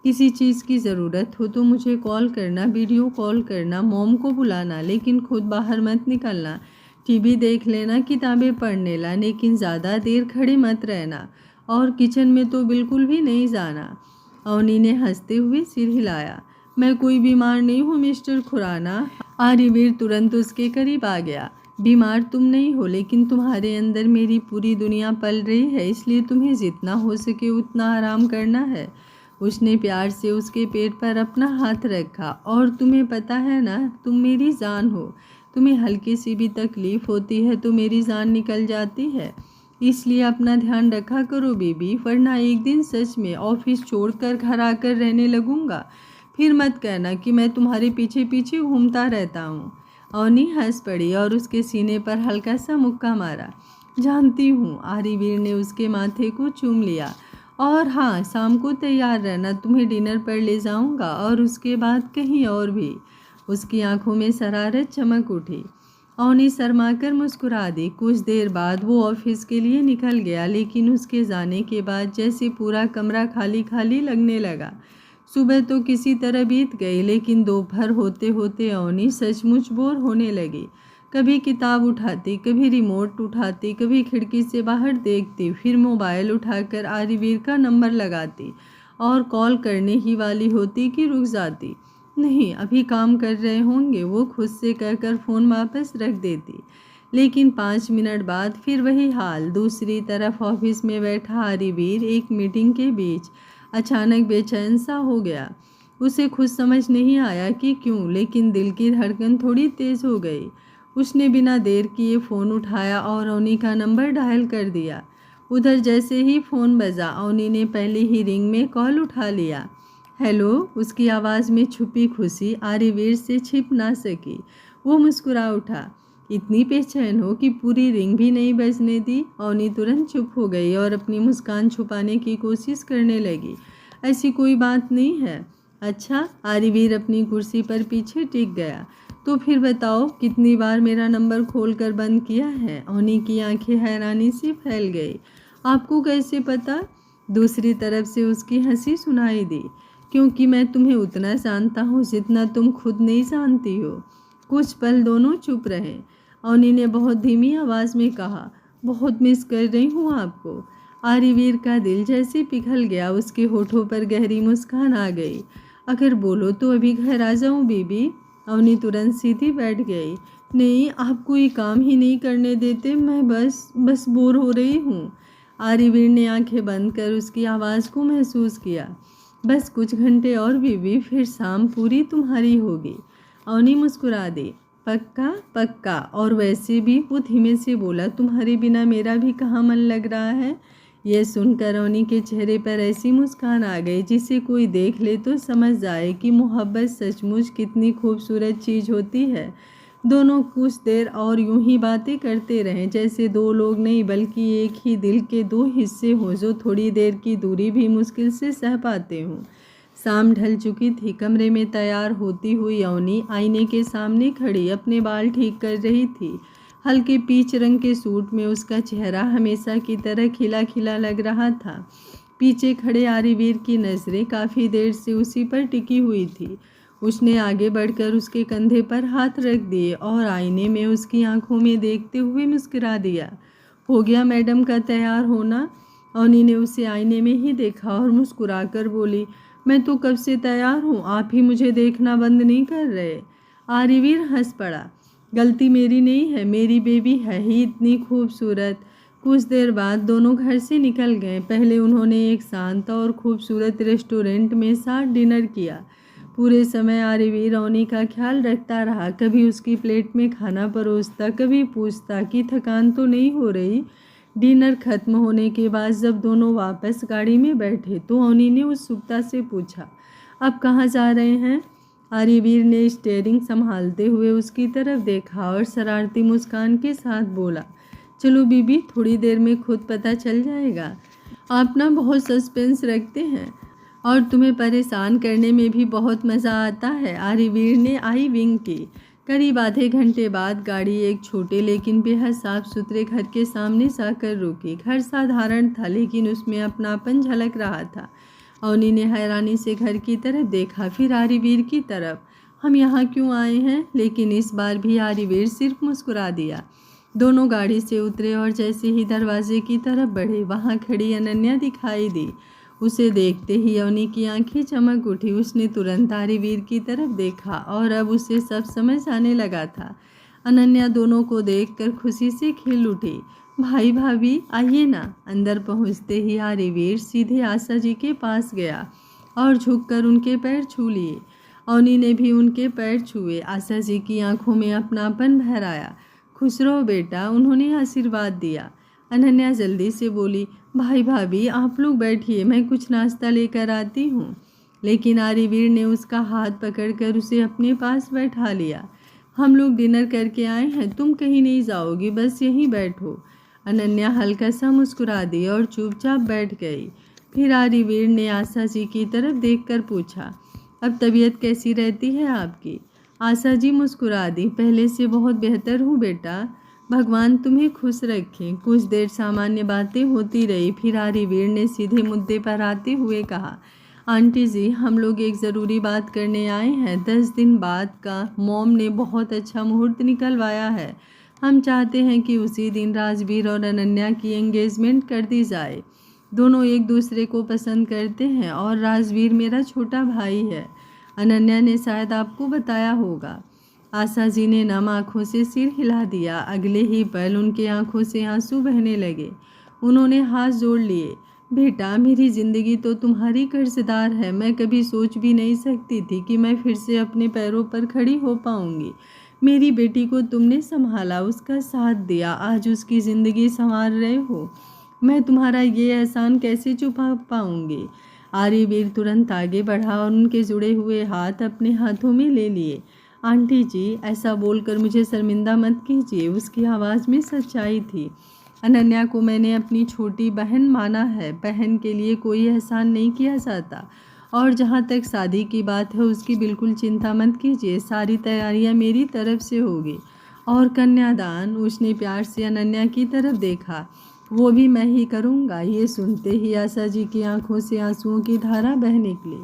किसी चीज़ की ज़रूरत हो तो मुझे कॉल करना, वीडियो कॉल करना, मॉम को बुलाना, लेकिन खुद बाहर मत निकलना। टीवी देख लेना, किताबें पढ़ने ला, लेकिन ज़्यादा देर खड़े मत रहना और किचन में तो बिल्कुल भी नहीं जाना। अवनी ने हंसते हुए सिर हिलाया। मैं कोई बीमार नहीं हूँ मिस्टर खुराना। आर्यवीर तुरंत उसके करीब आ गया। बीमार तुम नहीं हो, लेकिन तुम्हारे अंदर मेरी पूरी दुनिया पल रही है, इसलिए तुम्हें जितना हो सके उतना आराम करना है। उसने प्यार से उसके पेट पर अपना हाथ रखा। और तुम्हें पता है ना, तुम मेरी जान हो। तुम्हें हल्की सी भी तकलीफ होती है तो मेरी जान निकल जाती है। इसलिए अपना ध्यान रखा करो बेबी, वरना एक दिन सच में ऑफिस छोड़कर घर आकर रहने लगूंगा। फिर मत कहना कि मैं तुम्हारे पीछे पीछे घूमता रहता हूँ। अवनी हंस पड़ी और उसके सीने पर हल्का सा मुक्का मारा। जानती हूँ, आर्यवीर ने उसके माथे को चूम लिया। और हाँ, शाम को तैयार रहना, तुम्हें डिनर पर ले जाऊंगा और उसके बाद कहीं और भी। उसकी आंखों में शरारत चमक उठी। अवनी शर्माकर मुस्कुरा दी। कुछ देर बाद वो ऑफिस के लिए निकल गया, लेकिन उसके जाने के बाद जैसे पूरा कमरा खाली खाली लगने लगा। सुबह तो किसी तरह बीत गई, लेकिन दोपहर होते होते अवनी सचमुच बोर होने लगी। कभी किताब उठाती, कभी रिमोट उठाती, कभी खिड़की से बाहर देखती, फिर मोबाइल उठाकर आर्यवीर का नंबर लगाती और कॉल करने ही वाली होती कि रुक जाती। नहीं, अभी काम कर रहे होंगे, वो खुद से कहकर फ़ोन वापस रख देती। लेकिन 5 मिनट बाद फिर वही हाल। दूसरी तरफ ऑफिस में बैठा आर्यवीर एक मीटिंग के बीच अचानक बेचैन सा हो गया। उसे खुद समझ नहीं आया कि क्यों, लेकिन दिल की धड़कन थोड़ी तेज़ हो गई। उसने बिना देर किए फ़ोन उठाया और अवनी का नंबर डायल कर दिया। उधर जैसे ही फ़ोन बजा, अवनी ने पहले ही रिंग में कॉल उठा लिया। हेलो, उसकी आवाज़ में छुपी खुशी आर्यवीर से छिप ना सकी। वो मुस्कुरा उठा। इतनी बेचैन हो कि पूरी रिंग भी नहीं बजने दी। अवनी तुरंत चुप हो गई और अपनी मुस्कान छुपाने की कोशिश करने लगी। ऐसी कोई बात नहीं है। अच्छा, आर्यवीर अपनी कुर्सी पर पीछे टिक गया। तो फिर बताओ, कितनी बार मेरा नंबर खोलकर बंद किया है? अवनी की आंखें हैरानी से फैल गई। आपको कैसे पता? दूसरी तरफ से उसकी हंसी सुनाई दी। क्योंकि मैं तुम्हें उतना जानता हूँ जितना तुम खुद नहीं जानती हो। कुछ पल दोनों चुप रहे। अवनी ने बहुत धीमी आवाज़ में कहा, बहुत मिस कर रही हूँ आपको। आर्यवीर का दिल जैसे पिघल गया। उसके होठों पर गहरी मुस्कान आ गई। अगर बोलो तो अभी घर आ जाऊँ बीबी? अवनी तुरंत सीधी बैठ गई। नहीं, आप कोई काम ही नहीं करने देते, मैं बस बोर हो रही हूँ। आर्यवीर ने आंखें बंद कर उसकी आवाज़ को महसूस किया। बस कुछ घंटे और बीबी, फिर शाम पूरी तुम्हारी होगी। अवनी मुस्कुरा दी। पक्का? पक्का। और वैसे भी, वो धीमे से बोला, तुम्हारे बिना मेरा भी कहाँ मन लग रहा है। यह सुनकर अवनी के चेहरे पर ऐसी मुस्कान आ गई जिसे कोई देख ले तो समझ जाए कि मोहब्बत सचमुच कितनी खूबसूरत चीज़ होती है। दोनों कुछ देर और यूं ही बातें करते रहें, जैसे दो लोग नहीं बल्कि एक ही दिल के दो हिस्से हों जो थोड़ी देर की दूरी भी मुश्किल से सह पाते हों। शाम ढल चुकी थी। कमरे में तैयार होती हुई अवनी आईने के सामने खड़ी अपने बाल ठीक कर रही थी। हल्के पीच रंग के सूट में उसका चेहरा हमेशा की तरह खिला खिला लग रहा था। पीछे खड़े आर्यवीर की नज़रें काफ़ी देर से उसी पर टिकी हुई थी। उसने आगे बढ़कर उसके कंधे पर हाथ रख दिए और आईने में उसकी आंखों में देखते हुए मुस्कुरा दिया। हो गया मैडम का तैयार होना? अवनी ने उसे आईने में ही देखा और मुस्कुराकर बोली, मैं तो कब से तैयार हूँ, आप ही मुझे देखना बंद नहीं कर रहे। आर्यवीर हंस पड़ा। गलती मेरी नहीं है, मेरी बेबी है ही इतनी खूबसूरत। कुछ देर बाद दोनों घर से निकल गए। पहले उन्होंने एक शांत और खूबसूरत रेस्टोरेंट में साथ डिनर किया। पूरे समय आर्यवीर अवनी का ख्याल रखता रहा। कभी उसकी प्लेट में खाना परोसता, कभी पूछता कि थकान तो नहीं हो रही। डिनर खत्म होने के बाद जब दोनों वापस गाड़ी में बैठे तो अवनी ने उत्सुकता से पूछा, अब कहाँ जा रहे हैं? आर्यवीर ने स्टीयरिंग संभालते हुए उसकी तरफ देखा और शरारती मुस्कान के साथ बोला, चलो बीबी, थोड़ी देर में खुद पता चल जाएगा। आप ना बहुत सस्पेंस रखते हैं और तुम्हें परेशान करने में भी बहुत मज़ा आता है। आर्यवीर ने आई विंग की। करीब आधे घंटे बाद गाड़ी एक छोटे लेकिन बेहद साफ सुथरे घर के सामने जाकर रुकी। घर साधारण था लेकिन उसमें अपनापन झलक रहा था। अवनी ने हैरानी से घर की तरफ देखा, फिर आर्यवीर की तरफ। हम यहाँ क्यों आए हैं? लेकिन इस बार भी आर्यवीर सिर्फ मुस्कुरा दिया। दोनों गाड़ी से उतरे और जैसे ही दरवाजे की तरफ बढ़े वहाँ खड़ी अनन्या दिखाई दी। उसे देखते ही अवनी की आंखें चमक उठी। उसने तुरंत आर्यवीर की तरफ देखा और अब उसे सब समझ आने लगा था। अनन्या दोनों को देखकर खुशी से खिल उठी। भाई भाभी आइए ना। अंदर पहुँचते ही आर्यवीर सीधे आशा जी के पास गया और झुककर उनके पैर छू लिए। अवनी ने भी उनके पैर छुए। आशा जी की आंखों में अपनापन भर आया। खुश रहो बेटा, उन्होंने आशीर्वाद दिया। अनन्या जल्दी से बोली, भाई भाभी आप लोग बैठिए, मैं कुछ नाश्ता लेकर आती हूँ। लेकिन आर्यवीर ने उसका हाथ पकड़कर उसे अपने पास बैठा लिया। हम लोग डिनर करके आए हैं, तुम कहीं नहीं जाओगी, बस यहीं बैठो। अनन्या हल्का सा मुस्कुरा दी और चुपचाप बैठ गई। फिर आर्यवीर ने आशा जी की तरफ देखकर पूछा, अब तबीयत कैसी रहती है आपकी? आशा जी मुस्कुरा दी, पहले से बहुत बेहतर हूँ बेटा, भगवान तुम्हें खुश रखें। कुछ देर सामान्य बातें होती रही। फिर आर्यवीर ने सीधे मुद्दे पर आते हुए कहा, आंटी जी हम लोग एक ज़रूरी बात करने आए हैं। 10 दिन बाद का मॉम ने बहुत अच्छा मुहूर्त निकलवाया है। हम चाहते हैं कि उसी दिन राजवीर और अनन्या की एंगेजमेंट कर दी जाए। दोनों एक दूसरे को पसंद करते हैं और राजवीर मेरा छोटा भाई है। अनन्या ने शायद आपको बताया होगा। आशा जी ने नम आँखों से सिर हिला दिया। अगले ही पल उनके आँखों से आंसू बहने लगे। उन्होंने हाथ जोड़ लिए, बेटा मेरी ज़िंदगी तो तुम्हारी कर्जदार है। मैं कभी सोच भी नहीं सकती थी कि मैं फिर से अपने पैरों पर खड़ी हो पाऊंगी। मेरी बेटी को तुमने संभाला, उसका साथ दिया, आज उसकी ज़िंदगी संवार रहे हो। मैं तुम्हारा ये एहसान कैसे चुका पाऊंगी? आर्यवीर तुरंत आगे बढ़ा और उनके जुड़े हुए हाथ अपने हाथों में ले लिए। आंटी जी ऐसा बोलकर मुझे शर्मिंदा मत कीजिए। उसकी आवाज़ में सच्चाई थी। अनन्या को मैंने अपनी छोटी बहन माना है। बहन के लिए कोई एहसान नहीं किया जाता। और जहाँ तक शादी की बात है उसकी बिल्कुल चिंता मत कीजिए, सारी तैयारियाँ मेरी तरफ से होगी। और कन्यादान, उसने प्यार से अनन्या की तरफ देखा, वो भी मैं ही करूँगा। ये सुनते ही आशा जी की आंखों से आंसुओं की धारा बह निकली।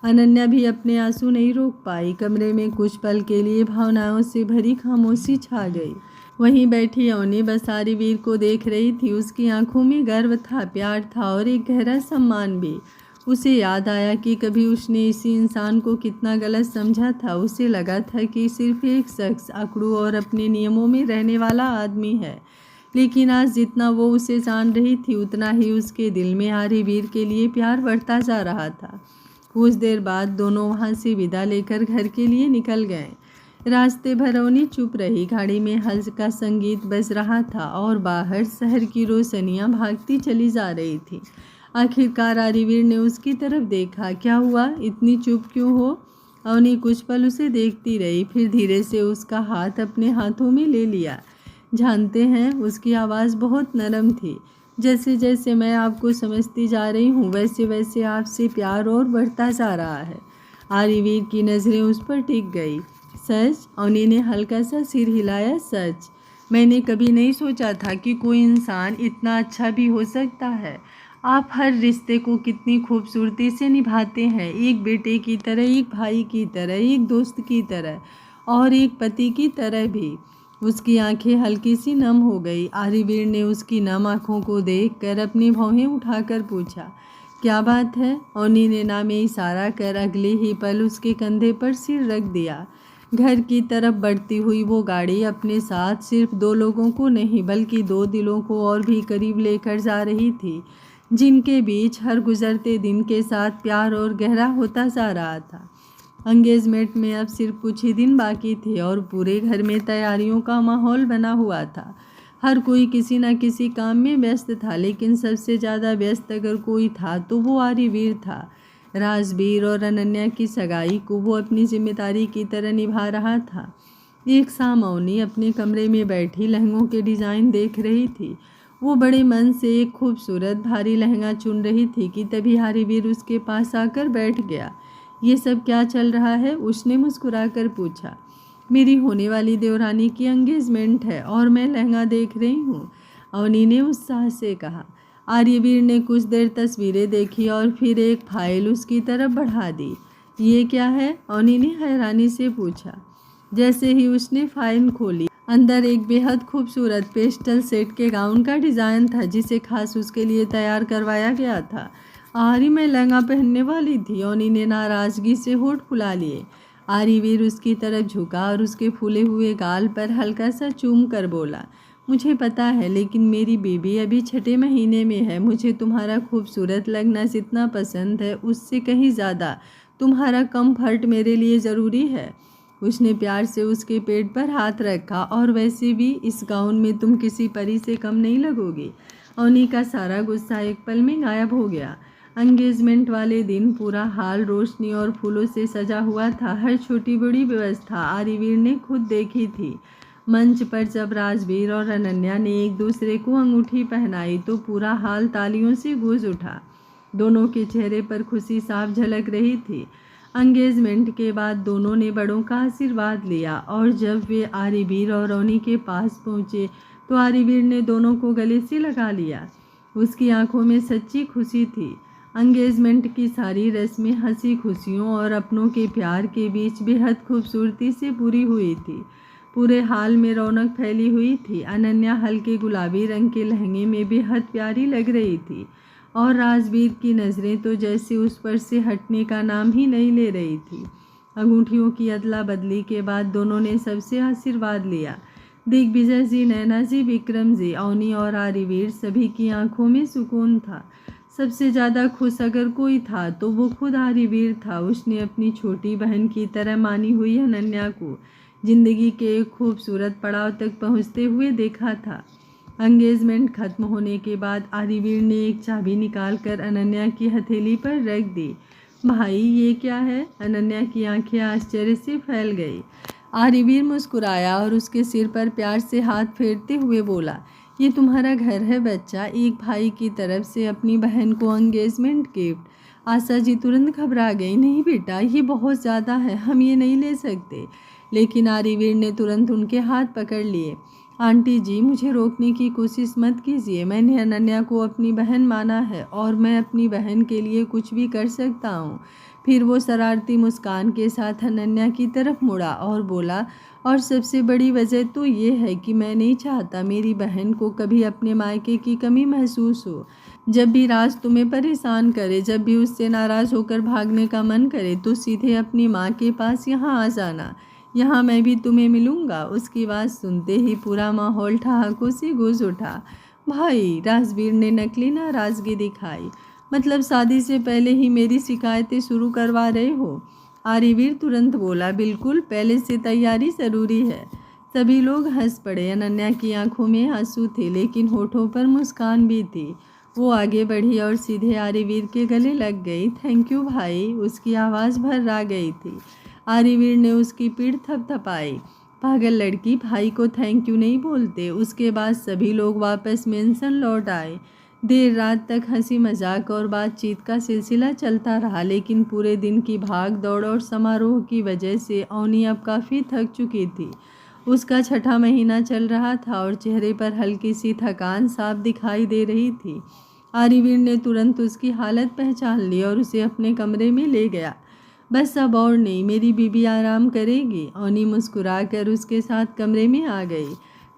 अनन्या भी अपने आंसू नहीं रोक पाई। कमरे में कुछ पल के लिए भावनाओं से भरी खामोशी छा गई। वहीं बैठी अवनी बस आर्यवीर को देख रही थी। उसकी आंखों में गर्व था, प्यार था और एक गहरा सम्मान भी। उसे याद आया कि कभी उसने इसी इंसान को कितना गलत समझा था। उसे लगा था कि सिर्फ एक शख्स अकड़ू और अपने नियमों में रहने वाला आदमी है, लेकिन आज जितना वो उसे जान रही थी उतना ही उसके दिल में आर्यवीर के लिए प्यार बढ़ता जा रहा था। कुछ देर बाद दोनों वहाँ से विदा लेकर घर के लिए निकल गए। रास्ते भर अवनी चुप रही। गाड़ी में हल्का संगीत बज रहा था और बाहर शहर की रोशनियाँ भागती चली जा रही थी। आखिरकार आर्यवीर ने उसकी तरफ देखा। क्या हुआ, इतनी चुप क्यों हो? अवनी कुछ पल उसे देखती रही, फिर धीरे से उसका हाथ अपने हाथों में ले लिया। जानते हैं, उसकी आवाज़ बहुत नरम थी। जैसे जैसे मैं आपको समझती जा रही हूँ वैसे वैसे आपसे प्यार और बढ़ता जा रहा है। आर्यवीर की नज़रें उस पर टिक गई। सच? अवनी ने हल्का सा सिर हिलाया। सच, मैंने कभी नहीं सोचा था कि कोई इंसान इतना अच्छा भी हो सकता है। आप हर रिश्ते को कितनी खूबसूरती से निभाते हैं, एक बेटे की तरह, एक भाई की तरह, एक दोस्त की तरह और एक पति की तरह भी। उसकी आंखें हल्की सी नम हो गई। आर्यवीर ने उसकी नम आंखों को देखकर अपनी भौहें उठाकर पूछा, क्या बात है? ओनी ने ना में इशारा कर अगले ही पल उसके कंधे पर सिर रख दिया। घर की तरफ बढ़ती हुई वो गाड़ी अपने साथ सिर्फ 2 लोगों को नहीं बल्कि 2 दिलों को और भी करीब लेकर जा रही थी, जिनके बीच हर गुजरते दिन के साथ प्यार और गहरा होता जा रहा था। एंगेजमेंट में अब सिर्फ कुछ ही दिन बाकी थे और पूरे घर में तैयारियों का माहौल बना हुआ था। हर कोई किसी न किसी काम में व्यस्त था, लेकिन सबसे ज़्यादा व्यस्त अगर कोई था तो वो आर्यवीर था। राजवीर और अनन्या की सगाई को वो अपनी जिम्मेदारी की तरह निभा रहा था। एक शाम अवनी अपने कमरे में बैठी लहंगों के डिज़ाइन देख रही थी। वो बड़े मन से एक खूबसूरत भारी लहंगा चुन रही थी कि तभी आर्यवीर उसके पास आकर बैठ गया। ये सब क्या चल रहा है? उसने मुस्कुराकर पूछा। मेरी होने वाली देवरानी की एंगेजमेंट है और मैं लहंगा देख रही हूँ, अवनी ने उत्साह से कहा। आर्यवीर ने कुछ देर तस्वीरें देखी और फिर एक फाइल उसकी तरफ बढ़ा दी। ये क्या है? अवनी ने हैरानी से पूछा। जैसे ही उसने फाइल खोली, अंदर एक बेहद खूबसूरत पेस्टल सेट के गाउन का डिज़ाइन था, जिसे खास उसके लिए तैयार करवाया गया था। आर्य मैं लहंगा पहनने वाली थी। अवनी ने नाराज़गी से होठ फुला लिए। आर्यवीर उसकी तरफ झुका और उसके फूले हुए गाल पर हल्का सा चूम कर बोला, मुझे पता है, लेकिन मेरी बेबी अभी 6ठे महीने में है। मुझे तुम्हारा खूबसूरत लगना जितना पसंद है, उससे कहीं ज़्यादा तुम्हारा कंफर्ट मेरे लिए ज़रूरी है। उसने प्यार से उसके पेट पर हाथ रखा। और वैसे भी इस गाउन में तुम किसी परी से कम नहीं लगोगी। अवनी का सारा गुस्सा एक पल में गायब हो गया। एंगेजमेंट वाले दिन पूरा हाल रोशनी और फूलों से सजा हुआ था। हर छोटी बड़ी व्यवस्था आर्यवीर ने खुद देखी थी। मंच पर जब राजवीर और अनन्या ने एक दूसरे को अंगूठी पहनाई तो पूरा हाल तालियों से गूंज उठा। दोनों के चेहरे पर खुशी साफ झलक रही थी। एंगेजमेंट के बाद दोनों ने बड़ों का आशीर्वाद लिया और जब वे आर्यवीर और अवनी के पास पहुँचे तो आर्यवीर ने दोनों को गले से लगा लिया। उसकी आंखों में सच्ची खुशी थी। एंगेजमेंट की सारी रस्में हंसी खुशियों और अपनों के प्यार के बीच बेहद खूबसूरती से पूरी हुई थी। पूरे हाल में रौनक फैली हुई थी। अनन्या हल्के गुलाबी रंग के लहंगे में बेहद प्यारी लग रही थी और राजवीर की नज़रें तो जैसे उस पर से हटने का नाम ही नहीं ले रही थी। अंगूठियों की अदला बदली के बाद दोनों ने सबसे आशीर्वाद लिया। दिग्विजय जी, नैना जी, विक्रम जी, अवनी और आर्यवीर, सभी की आंखों में सुकून था। सबसे ज़्यादा खुश अगर कोई था तो वो खुद आर्यवीर था। उसने अपनी छोटी बहन की तरह मानी हुई अनन्या को जिंदगी के एक खूबसूरत पड़ाव तक पहुंचते हुए देखा था। एंगेजमेंट खत्म होने के बाद आर्यवीर ने एक चाबी निकालकर अनन्या की हथेली पर रख दी। भाई, ये क्या है? अनन्या की आंखें आश्चर्य से फैल गई। आर्यवीर मुस्कुराया और उसके सिर पर प्यार से हाथ फेरते हुए बोला, ये तुम्हारा घर है बच्चा, एक भाई की तरफ से अपनी बहन को एंगेजमेंट गिफ्ट। आशा जी तुरंत घबरा गई। नहीं बेटा, ये बहुत ज़्यादा है, हम ये नहीं ले सकते। लेकिन आर्यवीर ने तुरंत उनके हाथ पकड़ लिए। आंटी जी, मुझे रोकने की कोशिश मत कीजिए। मैंने अनन्या को अपनी बहन माना है और मैं अपनी बहन के लिए कुछ भी कर सकता हूँ। फिर वो शरारती मुस्कान के साथ अनन्या की तरफ मुड़ा और बोला, और सबसे बड़ी वजह तो ये है कि मैं नहीं चाहता मेरी बहन को कभी अपने मायके की कमी महसूस हो। जब भी राज तुम्हें परेशान करे, जब भी उससे नाराज़ होकर भागने का मन करे, तो सीधे अपनी माँ के पास यहाँ आ जाना। यहाँ मैं भी तुम्हें मिलूँगा। उसकी बात सुनते ही पूरा माहौल ठहाकों से गूंज उठा। भाई, राजवीर ने नकली नाराज़गी दिखाई। मतलब शादी से पहले ही मेरी शिकायतें शुरू करवा रहे हो? आर्यवीर तुरंत बोला, बिल्कुल, पहले से तैयारी ज़रूरी है। सभी लोग हंस पड़े। अनन्या की आंखों में आंसू थे, लेकिन होठों पर मुस्कान भी थी। वो आगे बढ़ी और सीधे आर्यवीर के गले लग गई। थैंक यू भाई, उसकी आवाज़ भर्रा गई थी। आर्यवीर ने उसकी पीठ थपथपाई। पागल लड़की, भाई को थैंक यू नहीं बोलते। उसके बाद सभी लोग वापस मेंशन लौट आए। देर रात तक हंसी मजाक और बातचीत का सिलसिला चलता रहा, लेकिन पूरे दिन की भाग दौड़ और समारोह की वजह से अवनी अब काफ़ी थक चुकी थी। उसका 6ठा महीना चल रहा था और चेहरे पर हल्की सी थकान साफ दिखाई दे रही थी। आरिवीर ने तुरंत उसकी हालत पहचान ली और उसे अपने कमरे में ले गया। बस अब और नहीं, मेरी बीबी आराम करेगी। ओनी मुस्कुराकर उसके साथ कमरे में आ गई।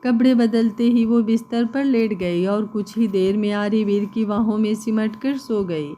कपड़े बदलते ही वो बिस्तर पर लेट गई और कुछ ही देर में आरिवीर की बाहों में सिमट कर सो गई।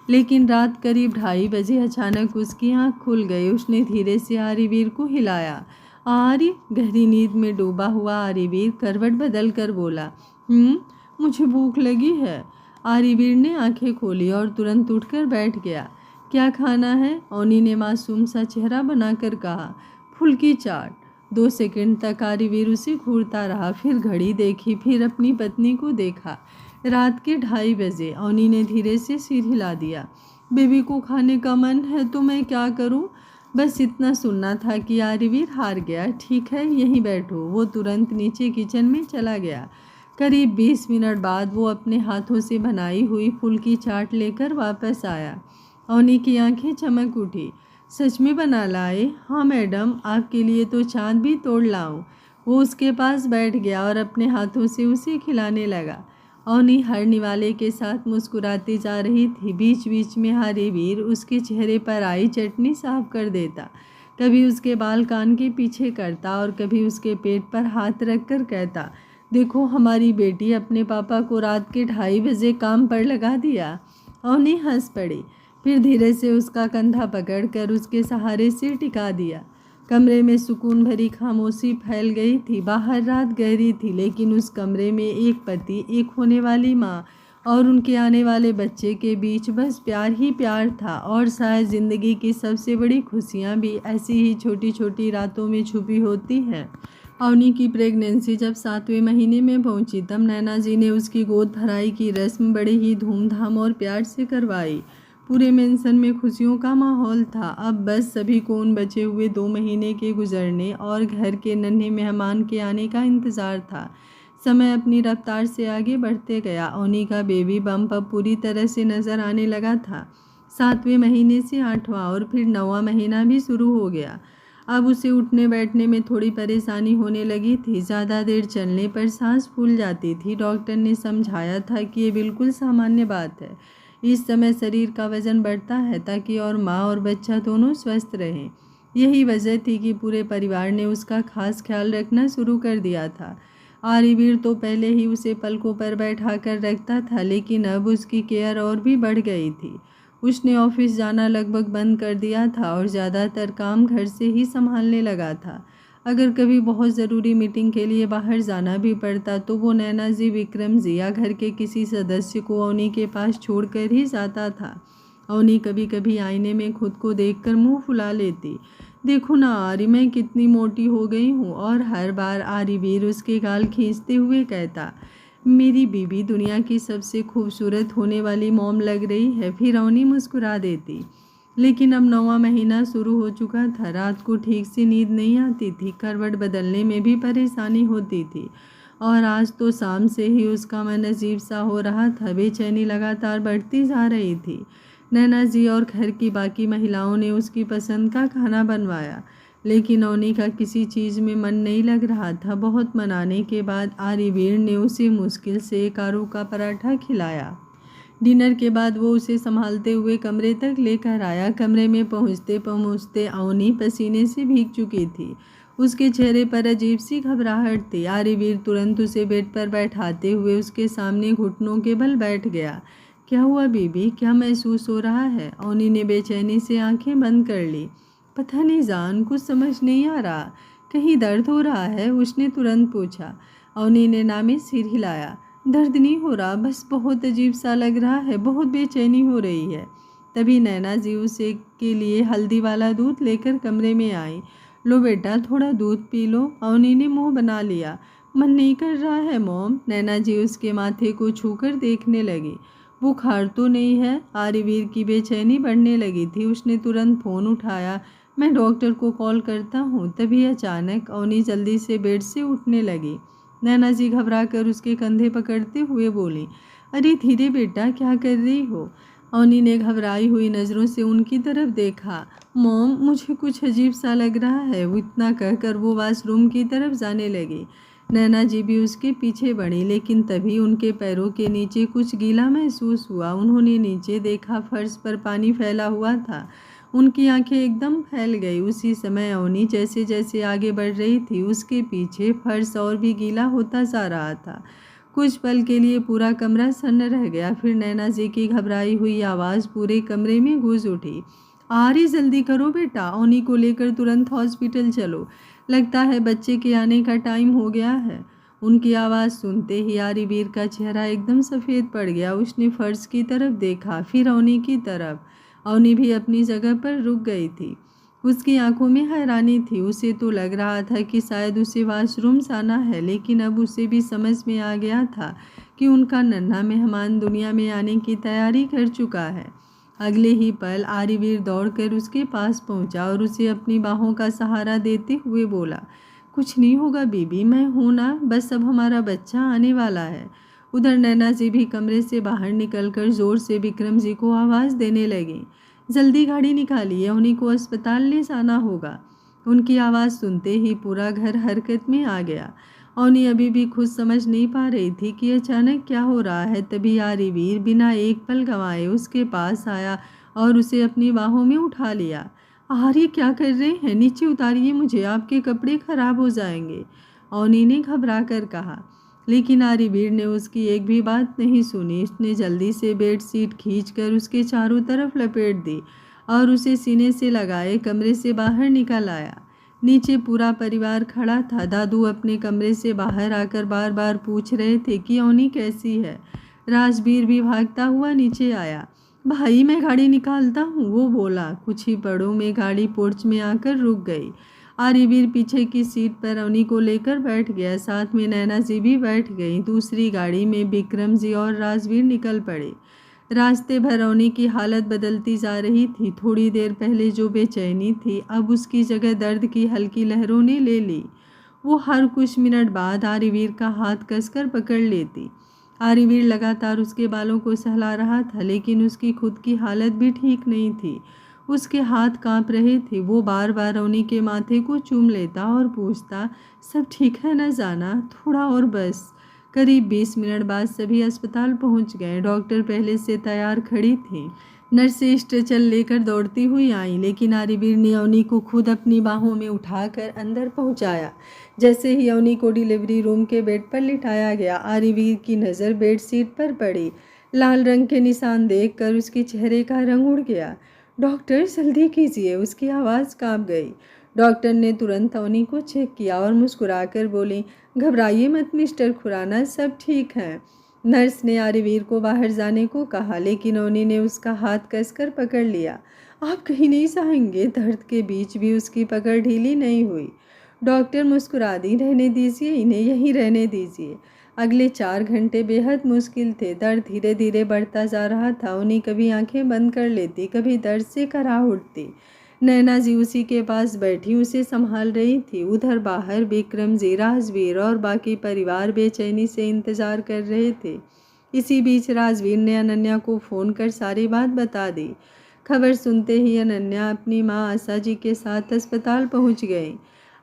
लेकिन रात करीब 2:30 बजे अचानक उसकी आंख खुल गई। उसने धीरे से आरिवीर को हिलाया। आरी, गहरी नींद में डूबा हुआ आरिवीर करवट बदल कर बोला, मुझे भूख लगी है। आरिवीर ने आंखें खोली और तुरंत उठकर बैठ गया। क्या खाना है? ओनी ने मासूम सा चेहरा बनाकर कहा। फुल्की चाट। 2 सेकंड तक आरिवीर उसे घूरता रहा, फिर घड़ी देखी, फिर अपनी पत्नी को देखा। रात के 2:30 बजे। ओनी ने धीरे से सिर हिला दिया। बेबी को खाने का मन है तो मैं क्या करूं? बस इतना सुनना था कि आरिवीर हार गया। ठीक है, यहीं बैठो। वो तुरंत नीचे किचन में चला गया। करीब 20 मिनट बाद वो अपने हाथों से बनाई हुई फुल्की चाट लेकर वापस आया। ओनी की आंखें चमक उठी। सच में बना लाए? हाँ मैडम, आपके लिए तो चाँद भी तोड़ लाऊं। वो उसके पास बैठ गया और अपने हाथों से उसे खिलाने लगा। ओनी हर निवाले के साथ मुस्कुराती जा रही थी। बीच बीच में आरिवीर उसके चेहरे पर आई चटनी साफ कर देता। कभी उसके बाल कान के पीछे करता और कभी उसके पेट पर हाथ रख कर कहता, देखो हमारी बेटी अपने पापा को रात के 2:30 बजे काम पर लगा दिया। ओनी हंस पड़ी, फिर धीरे से उसका कंधा पकड़कर उसके सहारे से टिका दिया। कमरे में सुकून भरी खामोशी फैल गई थी। बाहर रात गहरी थी, लेकिन उस कमरे में एक पति, एक होने वाली माँ और उनके आने वाले बच्चे के बीच बस प्यार ही प्यार था। और शायद ज़िंदगी की सबसे बड़ी खुशियाँ भी ऐसी ही छोटी छोटी रातों में छुपी होती हैं। अवनी की प्रेगनेंसी जब 7वें महीने में पहुंची, तब नैना जी ने उसकी गोद भराई की रस्म बड़े ही धूमधाम और प्यार से करवाई। पूरे मेंशन में खुशियों का माहौल था। अब बस सभी को उन बचे हुए 2 महीने के गुजरने और घर के नन्हे मेहमान के आने का इंतज़ार था। समय अपनी रफ्तार से आगे बढ़ते गया। ओनी का बेबी बम्प अब पूरी तरह से नज़र आने लगा था। 7वें महीने से 8वां और फिर 9वां महीना भी शुरू हो गया। अब उसे उठने बैठने में थोड़ी परेशानी होने लगी थी। ज़्यादा देर चलने पर सांस फूल जाती थी। डॉक्टर ने समझाया था कि ये बिल्कुल सामान्य बात है। इस समय शरीर का वजन बढ़ता है ताकि और माँ और बच्चा दोनों स्वस्थ रहें। यही वजह थी कि पूरे परिवार ने उसका खास ख्याल रखना शुरू कर दिया था। आरिवीर तो पहले ही उसे पलकों पर बैठा कर रखता था, लेकिन अब उसकी केयर और भी बढ़ गई थी। उसने ऑफिस जाना लगभग बंद कर दिया था और ज़्यादातर काम घर से ही संभालने लगा था। अगर कभी बहुत ज़रूरी मीटिंग के लिए बाहर जाना भी पड़ता तो वो नैना जी, विक्रम जी या घर के किसी सदस्य को ओनी के पास छोड़कर ही जाता था। ओनी कभी कभी आईने में खुद को देखकर मुंह फुला लेती। देखो ना आरी, मैं कितनी मोटी हो गई हूँ। और हर बार आरिवीर उसके गाल खींचते हुए कहता, मेरी बीबी दुनिया की सबसे खूबसूरत होने वाली मॉम लग रही है। फिर ओनी मुस्कुरा देती। लेकिन अब 9वां महीना शुरू हो चुका था। रात को ठीक से नींद नहीं आती थी। करवट बदलने में भी परेशानी होती थी। और आज तो शाम से ही उसका मन अजीब सा हो रहा था। बेचैनी लगातार बढ़ती जा रही थी। नैना जी और घर की बाकी महिलाओं ने उसकी पसंद का खाना बनवाया, लेकिन ओनी का किसी चीज़ में मन नहीं लग रहा था। बहुत मनाने के बाद आरिवीर ने उसे मुश्किल से एक आलू का पराठा खिलाया। डिनर के बाद वो उसे संभालते हुए कमरे तक लेकर आया। कमरे में पहुंचते पहुंचते ओनी पसीने से भीग चुकी थी। उसके चेहरे पर अजीब सी घबराहट थी। आरिवीर तुरंत उसे बेड पर बैठाते हुए उसके सामने घुटनों के बल बैठ गया। क्या हुआ बीबी, क्या महसूस हो रहा है? ओनी ने बेचैनी से आंखें बंद कर ली। पता नहीं जान, कुछ समझ नहीं आ रहा। कहीं दर्द हो रहा है? उसने तुरंत पूछा। ओनी ने नामे सिर हिलाया। दर्द नहीं हो रहा, बस बहुत अजीब सा लग रहा है, बहुत बेचैनी हो रही है। तभी नैना जी उसे के लिए हल्दी वाला दूध लेकर कमरे में आई। लो बेटा, थोड़ा दूध पी लो। ओनी ने मुंह बना लिया। मन नहीं कर रहा है मॉम। नैना जी उसके माथे को छूकर देखने लगी। बुखार तो नहीं है? आरिवीर की बेचैनी बढ़ने लगी थी। उसने तुरंत फ़ोन उठाया। मैं डॉक्टर को कॉल करता हूँ। तभी अचानक ओनी जल्दी से बेड से उठने लगी। नैना जी घबरा कर उसके कंधे पकड़ते हुए बोली, अरे धीरे बेटा, क्या कर रही हो? ओनी ने घबराई हुई नज़रों से उनकी तरफ देखा। मॉम, मुझे कुछ अजीब सा लग रहा है। वो इतना कहकर वो वॉशरूम की तरफ जाने लगी। नैना जी भी उसके पीछे बढ़ी, लेकिन तभी उनके पैरों के नीचे कुछ गीला महसूस हुआ। उन्होंने नीचे देखा, फर्श पर पानी फैला हुआ था। उनकी आंखें एकदम फैल गई। उसी समय अवनी जैसे जैसे आगे बढ़ रही थी, उसके पीछे फर्श और भी गीला होता जा रहा था। कुछ पल के लिए पूरा कमरा सन्न रह गया। फिर नैना जी की घबराई हुई आवाज़ पूरे कमरे में गूंज उठी। आरी, जल्दी करो बेटा, अवनी को लेकर तुरंत हॉस्पिटल चलो। लगता है बच्चे के आने का टाइम हो गया है। उनकी आवाज़ सुनते ही आरीवीर का चेहरा एकदम सफ़ेद पड़ गया। उसने फर्श की तरफ देखा, फिर अवनी की तरफ। अवनी भी अपनी जगह पर रुक गई थी। उसकी आंखों में हैरानी थी। उसे तो लग रहा था कि शायद उसे वॉशरूम जाना है, लेकिन अब उसे भी समझ में आ गया था कि उनका नन्हा मेहमान दुनिया में आने की तैयारी कर चुका है। अगले ही पल आरीवीर दौड़कर उसके पास पहुंचा और उसे अपनी बाहों का सहारा देते हुए बोला, कुछ नहीं होगा बीबी, मैं हूं ना, बस अब हमारा बच्चा आने वाला है। उधर नैना जी भी कमरे से बाहर निकलकर जोर से विक्रम जी को आवाज़ देने लगी, जल्दी गाड़ी निकालिए, उन्हीं को अस्पताल ले जाना होगा। उनकी आवाज़ सुनते ही पूरा घर हरकत में आ गया। अवनी अभी भी खुद समझ नहीं पा रही थी कि अचानक क्या हो रहा है। तभी आरीवीर बिना एक पल गंवाए उसके पास आया और उसे अपनी बाहों में उठा लिया। आर्य, क्या कर रहे हैं? नीचे उतारिए मुझे, आपके कपड़े खराब हो जाएंगे, अवनी ने घबरा कर कहा। लेकिन आरीवीर ने उसकी एक भी बात नहीं सुनी। उसने जल्दी से बेड शीट खींचकर उसके चारों तरफ लपेट दी और उसे सीने से लगाए कमरे से बाहर निकल आया। नीचे पूरा परिवार खड़ा था। दादू अपने कमरे से बाहर आकर बार बार पूछ रहे थे कि अवनी कैसी है। राजवीर भी भागता हुआ नीचे आया। भाई, मैं गाड़ी निकालता हूँ, वो बोला। कुछ ही पड़ों में गाड़ी पोर्च में आकर रुक गई। आरीवीर पीछे की सीट पर अवनी को लेकर बैठ गया। साथ में नैना जी भी बैठ गई। दूसरी गाड़ी में विक्रम जी और राजवीर निकल पड़े। रास्ते भर अवनी की हालत बदलती जा रही थी। थोड़ी देर पहले जो बेचैनी थी, अब उसकी जगह दर्द की हल्की लहरों ने ले ली। वो हर कुछ मिनट बाद आरीवीर का हाथ कसकर पकड़ लेती। आरीवीर लगातार उसके बालों को सहला रहा था, लेकिन उसकी खुद की हालत भी ठीक नहीं थी। उसके हाथ कांप रहे थे। वो बार बार अवनी के माथे को चूम लेता और पूछता, सब ठीक है ना जाना, थोड़ा और बस। करीब 20 मिनट बाद सभी अस्पताल पहुंच गए। डॉक्टर पहले से तैयार खड़ी थी। नर्सें स्ट्रेचर लेकर दौड़ती हुई आई, लेकिन आरीवीर ने अवनी को खुद अपनी बाहों में उठाकर अंदर पहुंचाया। जैसे ही अवनी को डिलीवरी रूम के बेड पर लिटाया गया, आरीवीर की नज़र बेड शीट पर पड़ी। लाल रंग के निशान देखकर उसके चेहरे का रंग उड़ गया। डॉक्टर, जल्दी कीजिए, उसकी आवाज़ कांप गई। डॉक्टर ने तुरंत अवनी को चेक किया और मुस्कुराकर बोली, घबराइए मत मिस्टर खुराना, सब ठीक है। नर्स ने आरीवीर को बाहर जाने को कहा, लेकिन अवनी ने उसका हाथ कसकर पकड़ लिया। आप कहीं नहीं जाएंगे। दर्द के बीच भी उसकी पकड़ ढीली नहीं हुई। डॉक्टर मुस्कुरा दी, रहने दीजिए, इन्हें यहीं रहने दीजिए। अगले 4 घंटे बेहद मुश्किल थे। दर्द धीरे धीरे बढ़ता जा रहा था। अवनी कभी आंखें बंद कर लेती, कभी दर्द से कराह उठती। नैना जी उसी के पास बैठी उसे संभाल रही थी। उधर बाहर विक्रम जी, राजवीर और बाकी परिवार बेचैनी से इंतजार कर रहे थे। इसी बीच राजवीर ने अनन्या को फ़ोन कर सारी बात बता दी। खबर सुनते ही अनन्या अपनी माँ आशा जी के साथ अस्पताल पहुँच गई।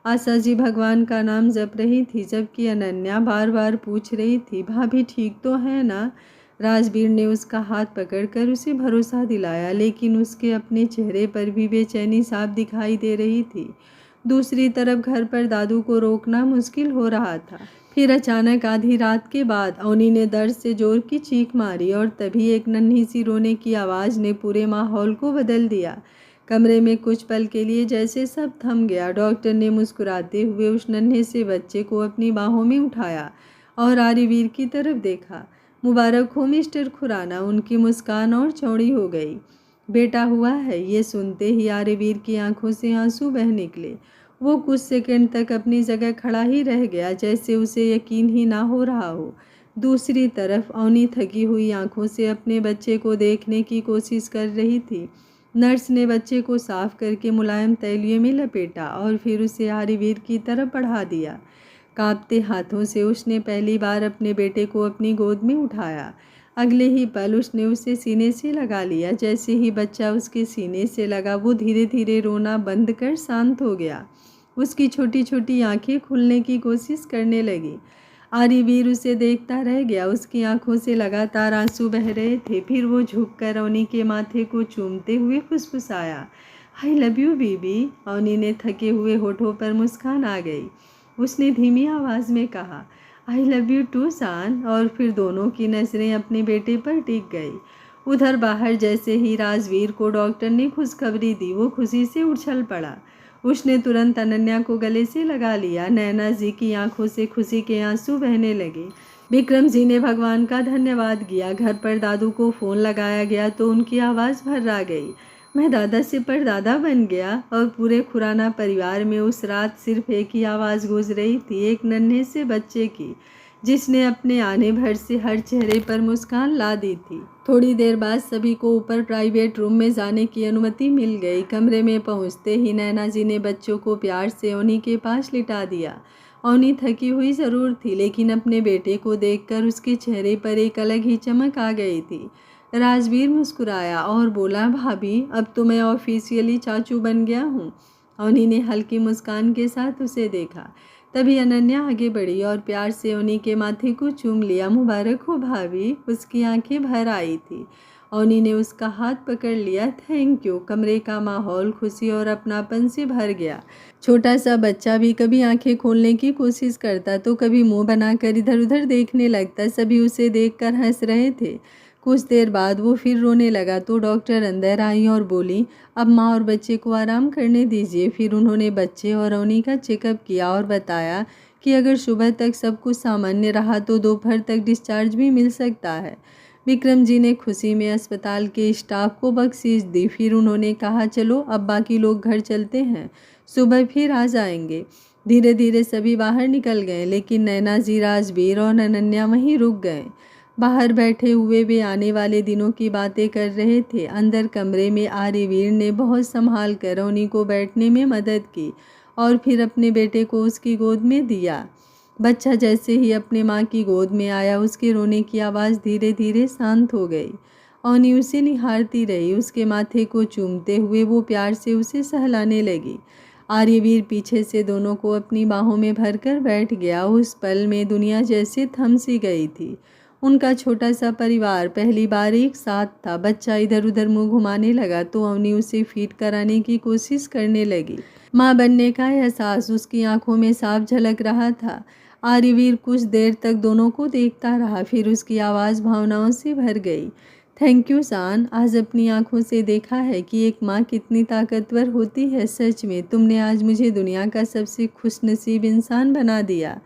आशा जी भगवान का नाम जप रही थी, जबकि अनन्या बार बार पूछ रही थी, भाभी ठीक तो है ना। राजवीर ने उसका हाथ पकड़कर उसे भरोसा दिलाया, लेकिन उसके अपने चेहरे पर भी बेचैनी साफ दिखाई दे रही थी। दूसरी तरफ घर पर दादू को रोकना मुश्किल हो रहा था। फिर अचानक आधी रात के बाद अवनी ने दर्द से जोर की चीख मारी और तभी एक नन्ही सी रोने की आवाज़ ने पूरे माहौल को बदल दिया। कमरे में कुछ पल के लिए जैसे सब थम गया। डॉक्टर ने मुस्कुराते हुए उस नन्हे से बच्चे को अपनी बाहों में उठाया और आरीवीर की तरफ देखा। मुबारक हो मिस्टर खुराना। उनकी मुस्कान और चौड़ी हो गई। बेटा हुआ है। ये सुनते ही आरीवीर की आंखों से आंसू बह निकले। वो कुछ सेकंड तक अपनी जगह खड़ा ही रह गया, जैसे उसे यकीन ही ना हो रहा हो। दूसरी तरफ अवनी थकी हुई आंखों से अपने बच्चे को देखने की कोशिश कर रही थी। नर्स ने बच्चे को साफ करके मुलायम तौलिए में लपेटा और फिर उसे आरीवीर की तरफ बढ़ा दिया। कांपते हाथों से उसने पहली बार अपने बेटे को अपनी गोद में उठाया। अगले ही पल उसने उसे सीने से लगा लिया। जैसे ही बच्चा उसके सीने से लगा, वो धीरे धीरे रोना बंद कर शांत हो गया। उसकी छोटी छोटी आंखें खुलने की कोशिश करने लगी। आर्यवीर उसे देखता रह गया। उसकी आंखों से लगातार आंसू बह रहे थे। फिर वो झुककर अवनी के माथे को चूमते हुए फुसफुसाया, I love you baby. Avani ने थके हुए होठों पर मुस्कान आ गई। उसने धीमी आवाज़ में कहा, आई लव यू टू सान। और फिर दोनों की नज़रें अपने बेटे पर टिक गई। उधर बाहर जैसे ही राजवीर को डॉक्टर ने खुशखबरी दी, वो खुशी से उछल पड़ा। उसने तुरंत अनन्या को गले से लगा लिया। नैना जी की आंखों से खुशी के आंसू बहने लगे। विक्रम जी ने भगवान का धन्यवाद किया। घर पर दादू को फ़ोन लगाया गया तो उनकी आवाज़ भर्रा गई, मैं दादा से परदादा बन गया। और पूरे खुराना परिवार में उस रात सिर्फ एक ही आवाज़ गूंज रही थी, एक नन्हे से बच्चे की, जिसने अपने आने भर से हर चेहरे पर मुस्कान ला दी थी। थोड़ी देर बाद सभी को ऊपर प्राइवेट रूम में जाने की अनुमति मिल गई। कमरे में पहुंचते ही नैना जी ने बच्चों को प्यार से अवनी के पास लिटा दिया। अवनी थकी हुई ज़रूर थी, लेकिन अपने बेटे को देखकर उसके चेहरे पर एक अलग ही चमक आ गई थी। राजवीर मुस्कुराया और बोला, भाभी अब तो मैं ऑफिशियली चाचू बन गया हूँ। अवनी ने हल्की मुस्कान के साथ उसे देखा। तभी अनन्या आगे बढ़ी और प्यार से अवनी के माथे को चूम लिया। मुबारक हो भाभी। उसकी आंखें भर आई थी। अवनी ने उसका हाथ पकड़ लिया। Thank you. कमरे का माहौल खुशी और अपनापन से भर गया। छोटा सा बच्चा भी कभी आंखें खोलने की कोशिश करता तो कभी मुंह बनाकर इधर उधर देखने लगता। सभी उसे देखकर हंस रहे थे। कुछ देर बाद वो फिर रोने लगा तो डॉक्टर अंदर आई और बोली, अब माँ और बच्चे को आराम करने दीजिए। फिर उन्होंने बच्चे और अवनी का चेकअप किया और बताया कि अगर सुबह तक सब कुछ सामान्य रहा तो दोपहर तक डिस्चार्ज भी मिल सकता है। विक्रम जी ने खुशी में अस्पताल के स्टाफ को बख्शीश दी। फिर उन्होंने कहा, चलो अब बाकी लोग घर चलते हैं, सुबह फिर आ जाएंगे। धीरे धीरे सभी बाहर निकल गए, लेकिन नैना जी, राजवीर और अनन्या वहीं रुक गए। बाहर बैठे हुए वे आने वाले दिनों की बातें कर रहे थे। अंदर कमरे में आर्यवीर ने बहुत संभाल कर अवनी को बैठने में मदद की और फिर अपने बेटे को उसकी गोद में दिया। बच्चा जैसे ही अपने माँ की गोद में आया, उसके रोने की आवाज़ धीरे धीरे शांत हो गई। अवनी उसे निहारती रही। उसके माथे को चूमते हुए वो प्यार से उसे सहलाने लगी। आर्यवीर पीछे से दोनों को अपनी बाहों में भरकर बैठ गया। उस पल में दुनिया जैसे थम सी गई थी। उनका छोटा सा परिवार पहली बार एक साथ था। बच्चा इधर उधर मुंह घुमाने लगा तो अवनी उसे फीड कराने की कोशिश करने लगी। माँ बनने का एहसास उसकी आंखों में साफ झलक रहा था। आर्यवीर कुछ देर तक दोनों को देखता रहा, फिर उसकी आवाज़ भावनाओं से भर गई। थैंक यू सान, आज अपनी आंखों से देखा है कि एक माँ कितनी ताकतवर होती है। सच में तुमने आज मुझे दुनिया का सबसे खुशनसीब इंसान बना दिया।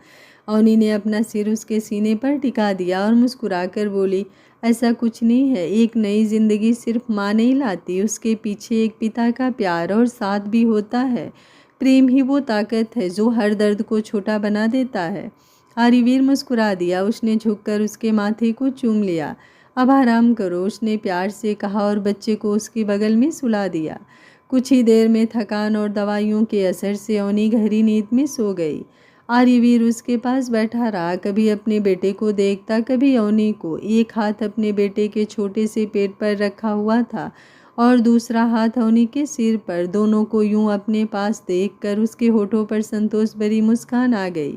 अवनी ने अपना सिर उसके सीने पर टिका दिया और मुस्कुराकर बोली, ऐसा कुछ नहीं है। एक नई जिंदगी सिर्फ माँ नहीं लाती, उसके पीछे एक पिता का प्यार और साथ भी होता है। प्रेम ही वो ताकत है जो हर दर्द को छोटा बना देता है। आर्यवीर मुस्कुरा दिया। उसने झुककर उसके माथे को चूम लिया। अब आराम करो, उसने प्यार से कहा और बच्चे को उसके बगल में सुला दिया। कुछ ही देर में थकान और दवाइयों के असर से अवनी गहरी नींद में सो गई। आर्यवीर उसके पास बैठा रहा, कभी अपने बेटे को देखता, कभी अवनी को। एक हाथ अपने बेटे के छोटे से पेट पर रखा हुआ था और दूसरा हाथ अवनी के सिर पर। दोनों को यूं अपने पास देखकर उसके होठों पर संतोष भरी मुस्कान आ गई।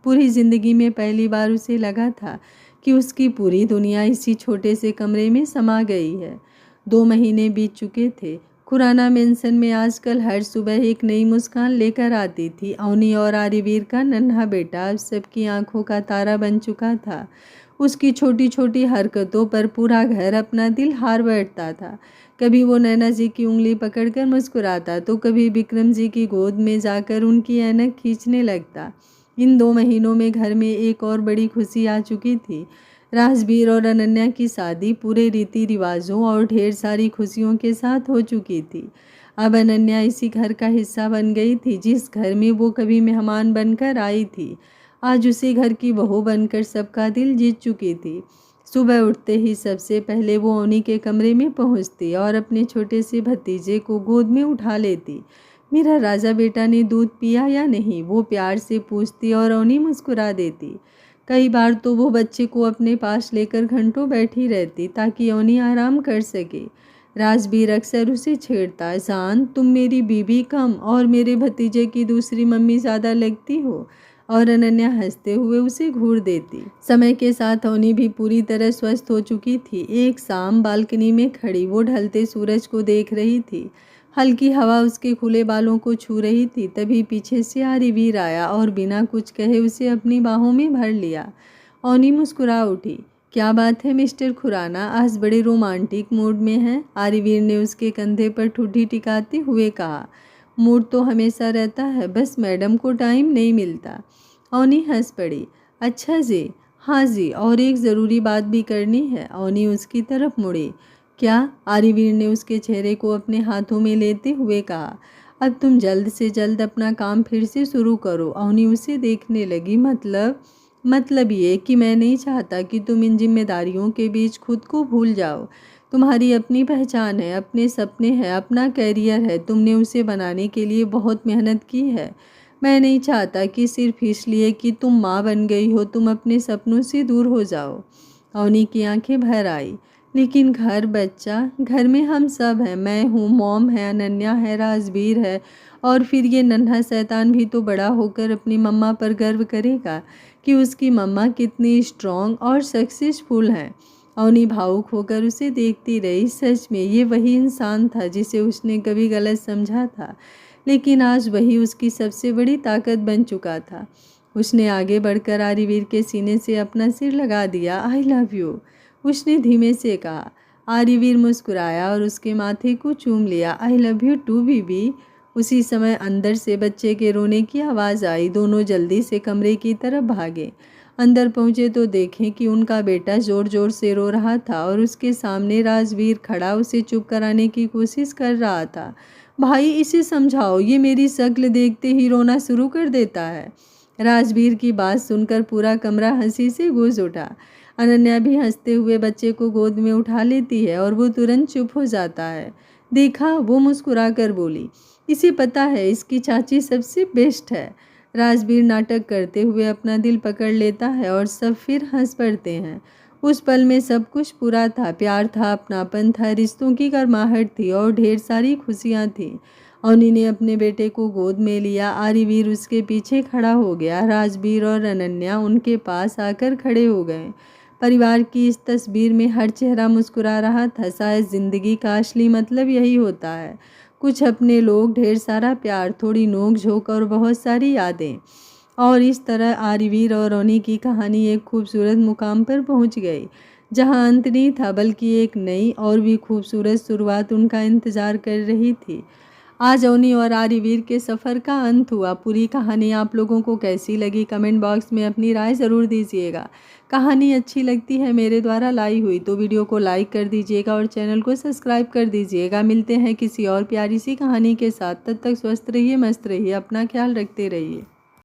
पूरी जिंदगी में पहली बार उसे लगा था कि उसकी पूरी दुनिया इसी छोटे से कमरे में समा गई है। 2 महीने बीत चुके थे। खुराना मेंशन में आजकल हर सुबह एक नई मुस्कान लेकर आती थी। अवनी और आर्यवीर का नन्हा बेटा अब सबकी आंखों का तारा बन चुका था। उसकी छोटी छोटी हरकतों पर पूरा घर अपना दिल हार बैठता था। कभी वो नैना जी की उंगली पकड़कर मुस्कुराता तो कभी विक्रम जी की गोद में जाकर उनकी ऐनक खींचने लगता। इन 2 महीनों में घर में एक और बड़ी खुशी आ चुकी थी। राजवीर और अनन्या की शादी पूरे रीति रिवाजों और ढेर सारी खुशियों के साथ हो चुकी थी। अब अनन्या इसी घर का हिस्सा बन गई थी। जिस घर में वो कभी मेहमान बनकर आई थी, आज उसी घर की बहू बनकर सबका दिल जीत चुकी थी। सुबह उठते ही सबसे पहले वो अवनी के कमरे में पहुंचती और अपने छोटे से भतीजे को गोद में उठा लेती। मेरा राजा बेटा ने दूध पिया या नहीं, वो प्यार से पूछती और अवनी मुस्कुरा देती। कई बार तो वो बच्चे को अपने पास लेकर घंटों बैठी रहती ताकि अवनी आराम कर सके। राजबीर अक्सर उसे छेड़ता, जान तुम मेरी बीबी कम और मेरे भतीजे की दूसरी मम्मी ज़्यादा लगती हो, और अनन्या हंसते हुए उसे घूर देती। समय के साथ अवनी भी पूरी तरह स्वस्थ हो चुकी थी। एक शाम बालकनी में खड़ी वो ढलते सूरज को देख रही थी। हल्की हवा उसके खुले बालों को छू रही थी। तभी पीछे से आरिवीर आया और बिना कुछ कहे उसे अपनी बाहों में भर लिया। अवनी मुस्कुरा उठी। क्या बात है मिस्टर खुराना, आज बड़े रोमांटिक मूड में हैं? आरिवीर ने उसके कंधे पर ठुड्डी टिकाते हुए कहा। मूड तो हमेशा रहता है, बस मैडम को टाइम नहीं मिलता। अवनी हंस पड़ी। अच्छा जी, हाँ जी, और एक ज़रूरी बात भी करनी है। अवनी उसकी तरफ मुड़ी। क्या? आरिवीर ने उसके चेहरे को अपने हाथों में लेते हुए कहा। अब तुम जल्द से जल्द अपना काम फिर से शुरू करो। अवनी उसे देखने लगी। मतलब ये कि मैं नहीं चाहता कि तुम इन जिम्मेदारियों के बीच खुद को भूल जाओ। तुम्हारी अपनी पहचान है, अपने सपने हैं, अपना कैरियर है। तुमने उसे बनाने के लिए बहुत मेहनत की है। मैं नहीं चाहता कि सिर्फ इसलिए कि तुम माँ बन गई हो तुम अपने सपनों से दूर हो जाओ। अवनी की आंखें भर आई। लेकिन घर, बच्चा, घर में हम सब हैं। मैं हूँ, मॉम है, अनन्या है, राजबीर है, और फिर ये नन्हा शैतान भी तो बड़ा होकर अपनी मम्मा पर गर्व करेगा कि उसकी मम्मा कितनी स्ट्रॉन्ग और सक्सेसफुल हैं। अवनी भावुक होकर उसे देखती रही। सच में ये वही इंसान था जिसे उसने कभी गलत समझा था, लेकिन आज वही उसकी सबसे बड़ी ताकत बन चुका था। उसने आगे बढ़कर आरिवीर के सीने से अपना सिर लगा दिया। आई लव यू, उसने धीमे से कहा। आरिवीर मुस्कुराया और उसके माथे को चूम लिया। आई लव यू टू बीबी। उसी समय अंदर से बच्चे के रोने की आवाज़ आई। दोनों जल्दी से कमरे की तरफ भागे। अंदर पहुंचे तो देखें कि उनका बेटा ज़ोर ज़ोर से रो रहा था और उसके सामने राजवीर खड़ा उसे चुप कराने की कोशिश कर रहा था। भाई इसे समझाओ, ये मेरी शक्ल देखते ही रोना शुरू कर देता है। राजवीर की बात सुनकर पूरा कमरा हंसी से गूंज उठा। अनन्या भी हंसते हुए बच्चे को गोद में उठा लेती है और वो तुरंत चुप हो जाता है। देखा, वो मुस्कुरा कर बोली, इसे पता है इसकी चाची सबसे बेस्ट है। राजवीर नाटक करते हुए अपना दिल पकड़ लेता है और सब फिर हंस पड़ते हैं। उस पल में सब कुछ पूरा था। प्यार था, अपनापन था, रिश्तों की गर्माहट थी और ढेर सारी खुशियाँ थीं। अवनी ने अपने बेटे को गोद में लिया। आरिवीर उसके पीछे खड़ा हो गया। राजवीर और अनन्या उनके पास आकर खड़े हो गए। परिवार की इस तस्वीर में हर चेहरा मुस्कुरा रहा था। शायद ज़िंदगी का असली मतलब यही होता है, कुछ अपने लोग, ढेर सारा प्यार, थोड़ी नोक झोंक और बहुत सारी यादें। और इस तरह आरिवीर और अवनी की कहानी एक खूबसूरत मुकाम पर पहुंच गई, जहां अंत नहीं था बल्कि एक नई और भी खूबसूरत शुरुआत उनका इंतज़ार कर रही थी। आज अवनी और आरिवीर के सफ़र का अंत हुआ। पूरी कहानी आप लोगों को कैसी लगी कमेंट बॉक्स में अपनी राय ज़रूर दीजिएगा। कहानी अच्छी लगती है मेरे द्वारा लाई हुई तो वीडियो को लाइक कर दीजिएगा और चैनल को सब्सक्राइब कर दीजिएगा। मिलते हैं किसी और प्यारी सी कहानी के साथ। तब तक स्वस्थ रहिए, मस्त रहिए, अपना ख्याल रखते रहिए।